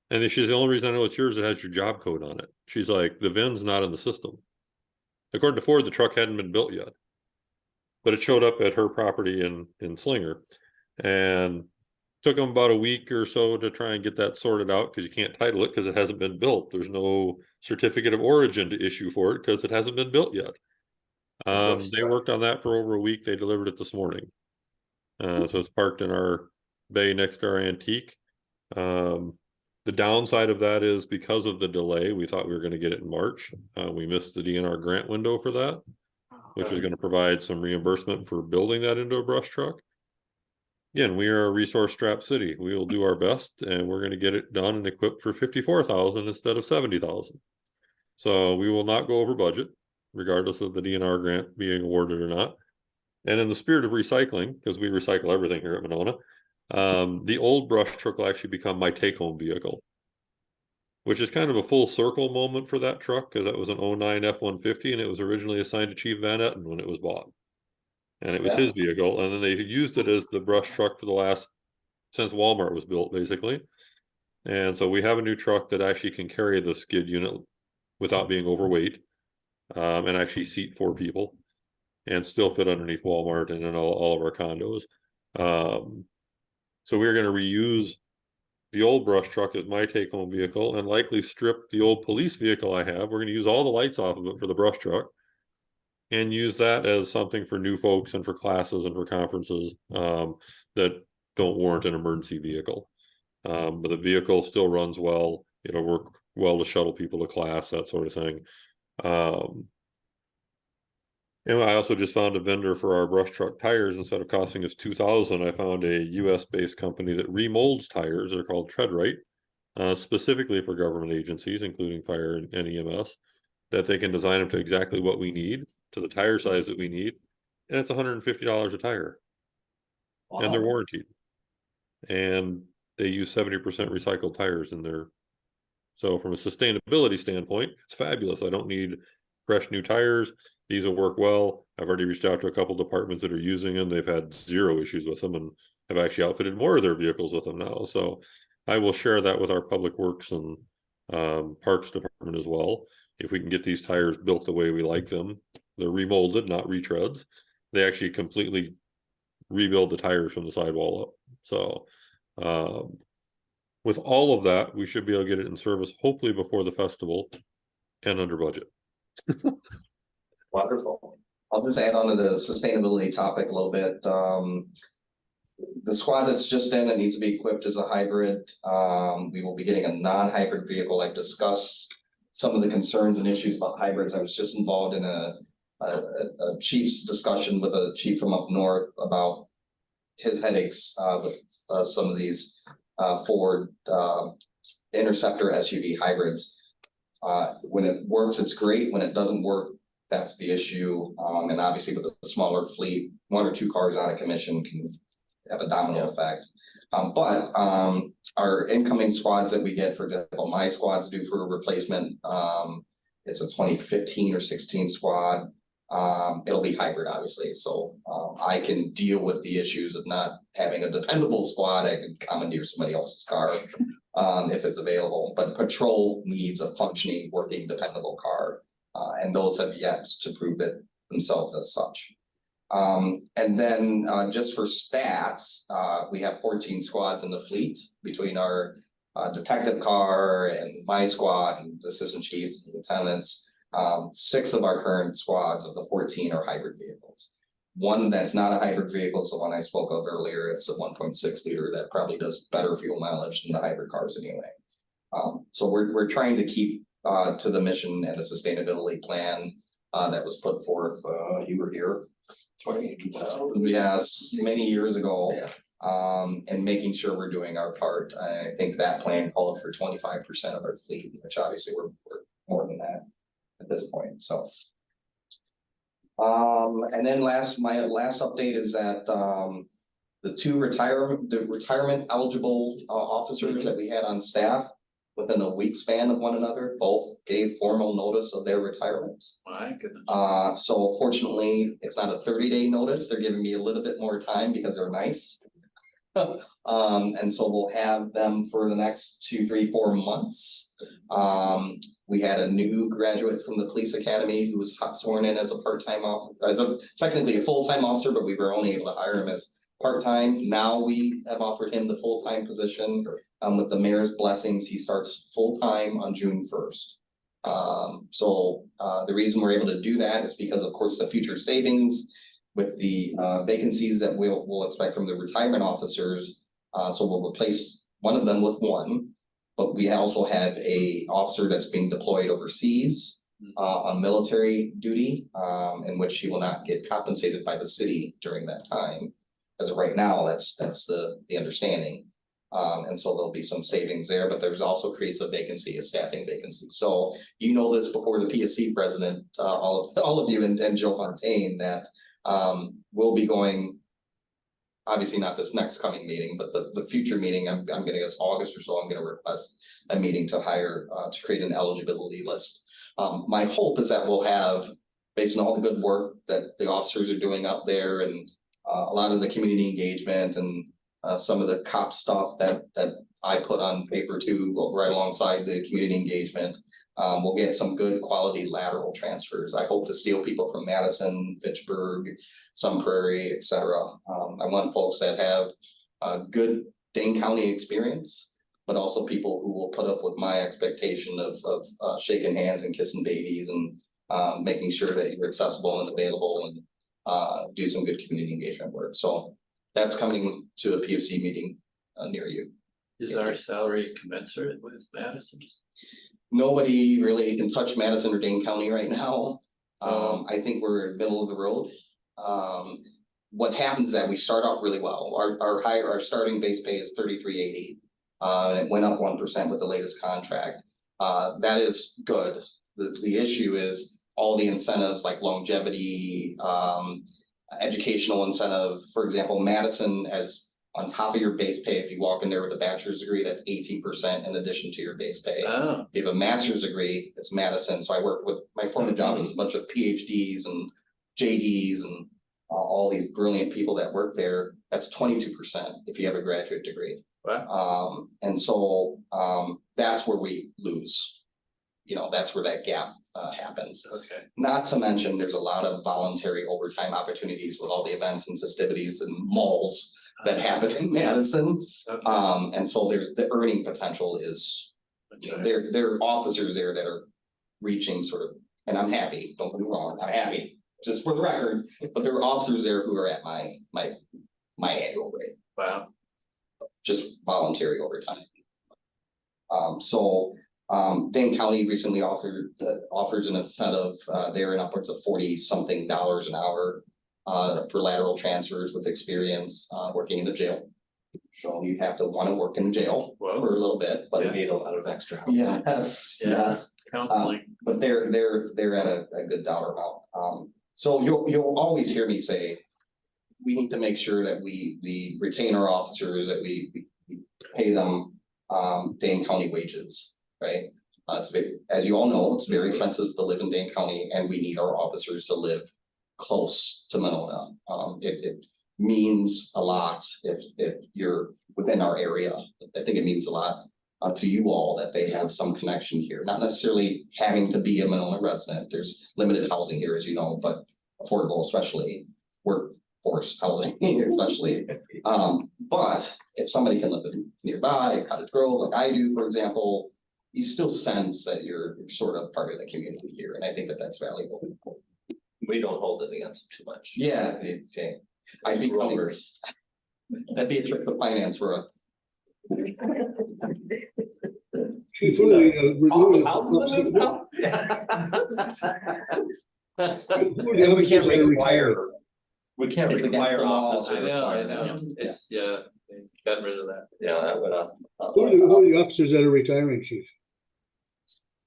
And then she's the only reason I know it's yours, it has your job code on it. She's like, the VIN's not in the system. According to Ford, the truck hadn't been built yet. But it showed up at her property in Slinger. And took them about a week or so to try and get that sorted out because you can't title it because it hasn't been built. There's no certificate of origin to issue for it because it hasn't been built yet. They worked on that for over a week. They delivered it this morning. So it's parked in our bay next to our antique. The downside of that is because of the delay, we thought we were going to get it in March. We missed the DNR grant window for that, which is going to provide some reimbursement for building that into a brush truck. Again, we are a resource-strapped city. We will do our best, and we're going to get it done and equipped for $54,000 instead of $70,000. So we will not go over budget, regardless of the DNR grant being awarded or not. And in the spirit of recycling, because we recycle everything here at Monona, the old brush truck will actually become my take-home vehicle, which is kind of a full circle moment for that truck, because that was an 09 F-150, and it was originally assigned to Chief Van Etten when it was bought. And it was his vehicle, and then they used it as the brush truck for the last, since Walmart was built, basically. And so we have a new truck that actually can carry the skid unit without being overweight, and actually seat 4 people, and still fit underneath Walmart and in all of our condos. So we're going to reuse the old brush truck as my take-home vehicle, and likely strip the old police vehicle I have. We're going to use all the lights off of it for the brush truck, and use that as something for new folks and for classes and for conferences that don't warrant an emergency vehicle. But the vehicle still runs well. It'll work well to shuttle people to class, that sort of thing. And I also just found a vendor for our brush truck tires. Instead of costing us $2,000, I found a US-based company that remolds tires. They're called Treadrite, specifically for government agencies, including fire and EMS, that they can design them to exactly what we need, to the tire size that we need, and it's $150 a tire. Wow. And they're warranted, and they use 70% recycled tires in there. So from a sustainability standpoint, it's fabulous. I don't need fresh new tires. These will work well. I've already reached out to a couple departments that are using them. They've had 0 issues with them and have actually outfitted more of their vehicles with them now. So I will share that with our Public Works and Parks Department as well. If we can get these tires built the way we like them, they're remolded, not retreads. They actually completely rebuild the tires from the sidewall up. So With all of that, we should be able to get it in service hopefully before the festival and under budget. Wonderful. I'll just add on to the sustainability topic a little bit. The squad that's just in that needs to be equipped as a hybrid. We will be getting a non-hybrid vehicle. I've discussed some of the concerns and issues about hybrids. I was just involved in a chief's discussion with a chief from up north about his headaches with some of these Ford Interceptor SUV hybrids. When it works, it's great. When it doesn't work, that's the issue. And obviously with a smaller fleet, 1 or 2 cars out of commission can have a domino effect. But our incoming squads that we get, for example, my squad's due for a replacement. It's a 2015 or 16 squad. It'll be hybrid, obviously. So I can deal with the issues of not having a dependable squad. I can commandeer somebody else's car if it's available. But patrol needs a functioning, working, dependable car. And those have yet to prove it themselves as such. And then just for stats, we have 14 squads in the fleet between our detective car and my squad and assistant chiefs and lieutenants. 6 of our current squads of the 14 are hybrid vehicles. One that's not a hybrid vehicle is the one I spoke of earlier. It's a 1.6 liter that probably does better fuel mileage than the hybrid cars anyway. So we're trying to keep to the mission and the sustainability plan that was put forth. You were here. 2012. Yes, many years ago. Yeah. And making sure we're doing our part. I think that plan called for 25% of our fleet, which obviously we're more than that at this point. So, and then my last update is that the retirement eligible officers that we had on staff within a week span of one another, both gave formal notice of their retirement. My goodness. So fortunately, it's not a 30-day notice. They're giving me a little bit more time because they're nice. And so we'll have them for the next 2, 3, 4 months. We had a new graduate from the police academy who was sworn in as a part-time officer, technically a full-time officer, but we were only able to hire him as part-time. Now we have offered him the full-time position. With the mayor's blessings, he starts full-time on June 1st. So the reason we're able to do that is because, of course, the future savings with the vacancies that we'll expect from the retirement officers. So we'll replace one of them with one, but we also have a officer that's being deployed overseas on military duty, in which she will not get compensated by the city during that time. As of right now, that's the understanding. And so there'll be some savings there, but there's also creates a vacancy, a staffing vacancy. So you know this before the PFC president, all of you and Joe Fontaine, that we'll be going, obviously not this next coming meeting, but the future meeting, I'm gonna guess August or so, I'm gonna request a meeting to hire, to create an eligibility list. My hope is that we'll have, based on all the good work that the officers are doing up there and a lot of the community engagement and some of the cop stuff that I put on paper too, right alongside the community engagement. We'll get some good quality lateral transfers. I hope to steal people from Madison, Fitchburg, Sun Prairie, etc. I want folks that have good Dane County experience, but also people who will put up with my expectation of shaking hands and kissing babies and making sure that you're accessible and available and do some good community engagement work. So that's coming to a PFC meeting near you. Is our salary commensurate with Madison's? Nobody really can touch Madison or Dane County right now. I think we're middle of the road. What happens is that we start off really well. Our starting base pay is $33.80. And it went up 1% with the latest contract. That is good. The issue is all the incentives like longevity, educational incentive. For example, Madison has, on top of your base pay, if you walk in there with a bachelor's degree, that's 18% in addition to your base pay. Oh. If you have a master's degree, it's Madison. So I work with my former job with a bunch of PhDs and JDs and all these brilliant people that work there. That's 22% if you have a graduate degree. Wow. And so that's where we lose. You know, that's where that gap happens. Okay. Not to mention, there's a lot of voluntary overtime opportunities with all the events and festivities and malls that happen in Madison. And so there's the earning potential is, there are officers there that are reaching sort of, and I'm happy, don't get me wrong, I'm happy, just for the record, but there are officers there who are at my annual rate, Wow. just voluntary overtime. Dane County recently offers an incentive, they're in upwards of $40-something an hour for lateral transfers with experience, working in the jail. So you have to want to work in jail for a little bit, but They need a lot of extra help. yes, yes. Counseling. But they're at a good dollar amount. So you'll always hear me say, we need to make sure that we retain our officers, that we pay them Dane County wages, right? As you all know, it's very expensive to live in Dane County, and we need our officers to live close to Monona. It means a lot if you're within our area. I think it means a lot to you all that they have some connection here, not necessarily having to be a Monona resident. There's limited housing here, as you know, but affordable, especially workforce housing, especially. But if somebody can live nearby, Cottage Grove, like I do, for example, you still sense that you're sort of part of the community here, and I think that that's valuable. We don't hold it against them too much. Yeah, okay. I'd be Rollers. That'd be a trick to finance for a. Chief, what are the, And we can't require. We can't It's against require the law. officers. I know, it's, they got rid of that. Yeah, that would. who are the officers that are retiring, chief?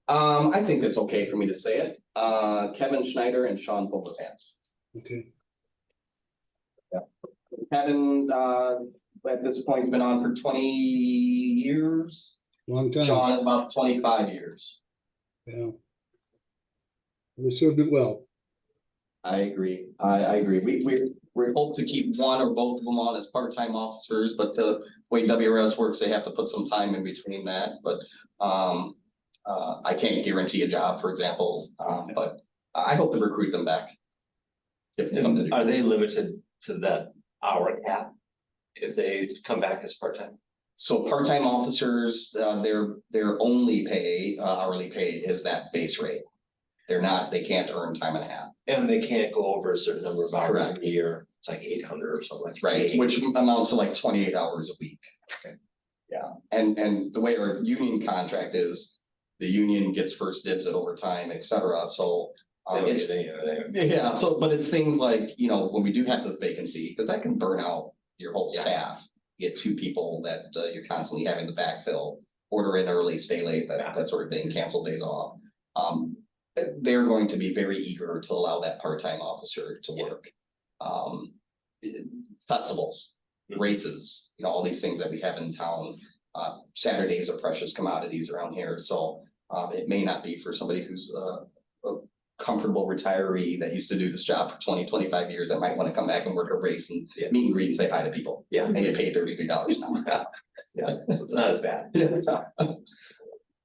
I think it's okay for me to say it. Kevin Schneider and Sean Fogelpants. Okay, Kevin, at this point, has been on for 20 years. long time. Sean, about 25 years. Yeah. They served it well. I agree. I agree. We hope to keep one or both of them on as part-time officers, but the way WRS works, they have to put some time in between that, but I can't guarantee a job, for example, but I hope to recruit them back. Give them something to do. Are they limited to that hour cap? If they come back as part-time? So part-time officers, their only pay, hourly pay is that base rate. They can't earn time and a half. And they can't go over a certain number of hours Correct. a year. It's like 800 or something like that. Right, which amounts to like 28 hours a week. Okay. Yeah, and the way our union contract is, the union gets first dibs at overtime, et cetera, so. It's, yeah, so, but it's things like, when we do have the vacancy, because that can burn out your whole staff. You get 2 people that you're constantly having to backfill, order in early, stay late, that sort of thing, cancel days off. They're going to be very eager to allow that part-time officer to work. Festivals, races, all these things that we have in town. Saturdays are precious commodities around here, so it may not be for somebody who's a comfortable retiree that used to do this job for 20-25 years that might want to come back and work a race and meet and greet and say hi to people. Yeah. And get paid $33 an hour. Yeah, it's not as bad. Yeah.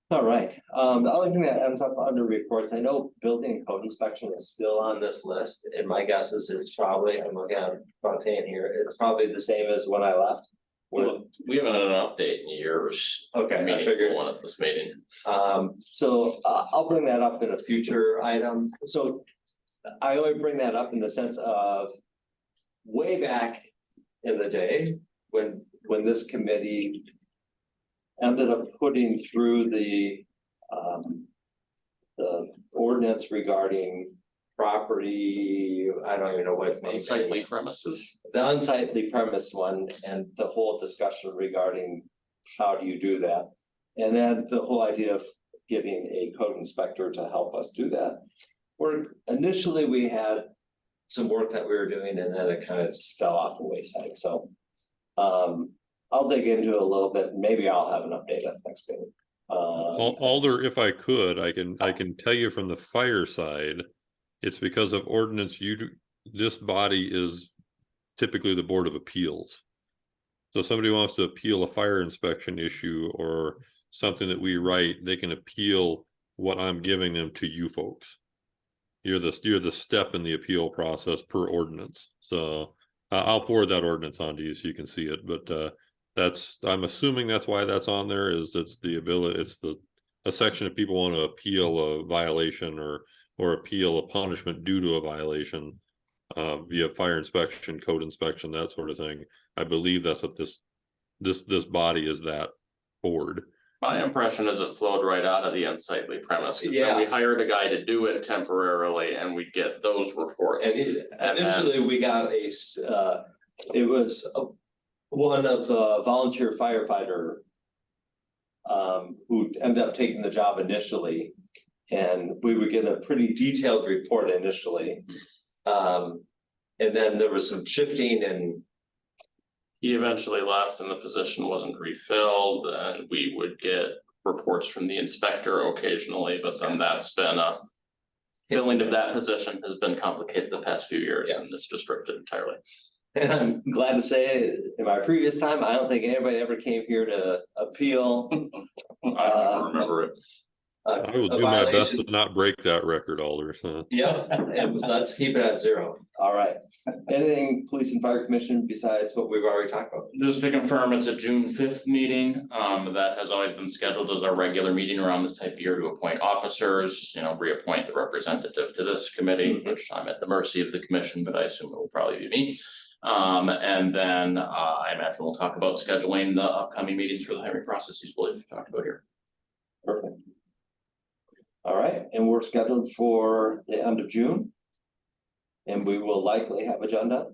All right, the other thing that ends up under reports, I know building and code inspection is still on this list, and my guess is it's probably, I'm looking at Fontaine here, it's probably the same as when I left. Well, we haven't had an update in years. Okay, I figured. Meaningful one at this meeting. So I'll bring that up in a future item. So I only bring that up in the sense of way back in the day, when this committee ended up putting through the ordinance regarding property, I don't even know what it's named. Unsightly premises. The unsightly premise one, and the whole discussion regarding how do you do that? And then the whole idea of getting a code inspector to help us do that. Where initially we had some work that we were doing, and then it kind of just fell off the wayside, so. I'll dig into it a little bit, maybe I'll have an update at next meeting. Alder, if I could, I can tell you from the fire side, it's because of ordinance, this body is typically the Board of Appeals. So if somebody wants to appeal a fire inspection issue or something that we write, they can appeal what I'm giving them to you folks. You're the step in the appeal process per ordinance. So I'll forward that ordinance on to you so you can see it, but I'm assuming that's why that's on there, is that's the ability, it's a section if people want to appeal a violation or appeal a punishment due to a violation via fire inspection, code inspection, that sort of thing. I believe that's what this body is, that board. My impression is it flowed right out of the unsightly premise. 'Cause then Yeah. we hired a guy to do it temporarily and we'd get those reports. And initially, we got it was one of the volunteer firefighter who ended up taking the job initially, and we would get a pretty detailed report initially. And then there was some shifting and He eventually left and the position wasn't refilled, and we would get reports from the inspector occasionally, but then that's been filling of that position has been complicated the past few years, and it's just drifted entirely. And I'm glad to say, in my previous time, I don't think anybody ever came here to appeal. I don't even remember it. I will do my best to not break that record, Alder. So. Yep, and let's keep it at 0. All right. Anything police and fire commission besides what we've already talked about? Just to confirm, it's a June 5th meeting, that has always been scheduled as our regular meeting around this type of year to appoint officers, reappoint the representative to this committee, which I'm at the mercy of the commission, but I assume it will probably be me. And then I imagine we'll talk about scheduling the upcoming meetings for the hiring processes we've talked about here. Perfect. All right, and we're scheduled for the end of June. And we will likely have agenda.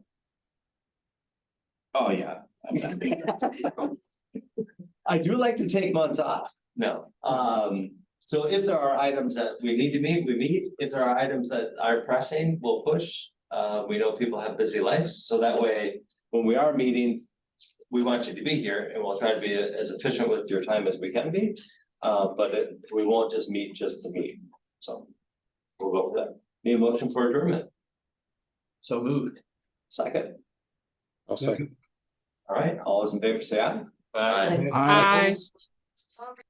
Oh, yeah. I do like to take months off. No, so if there are items that we need to meet, we meet. If there are items that are pressing, we'll push. We know people have busy lives, so that way, when we are meeting, we want you to be here and we'll try to be as efficient with your time as we can be. But we won't just meet just to meet, so we'll go for that. Need a motion for adjournment? So moved. Second. I'll second. All right, all those in favor say aye. Bye. Aye. Okay.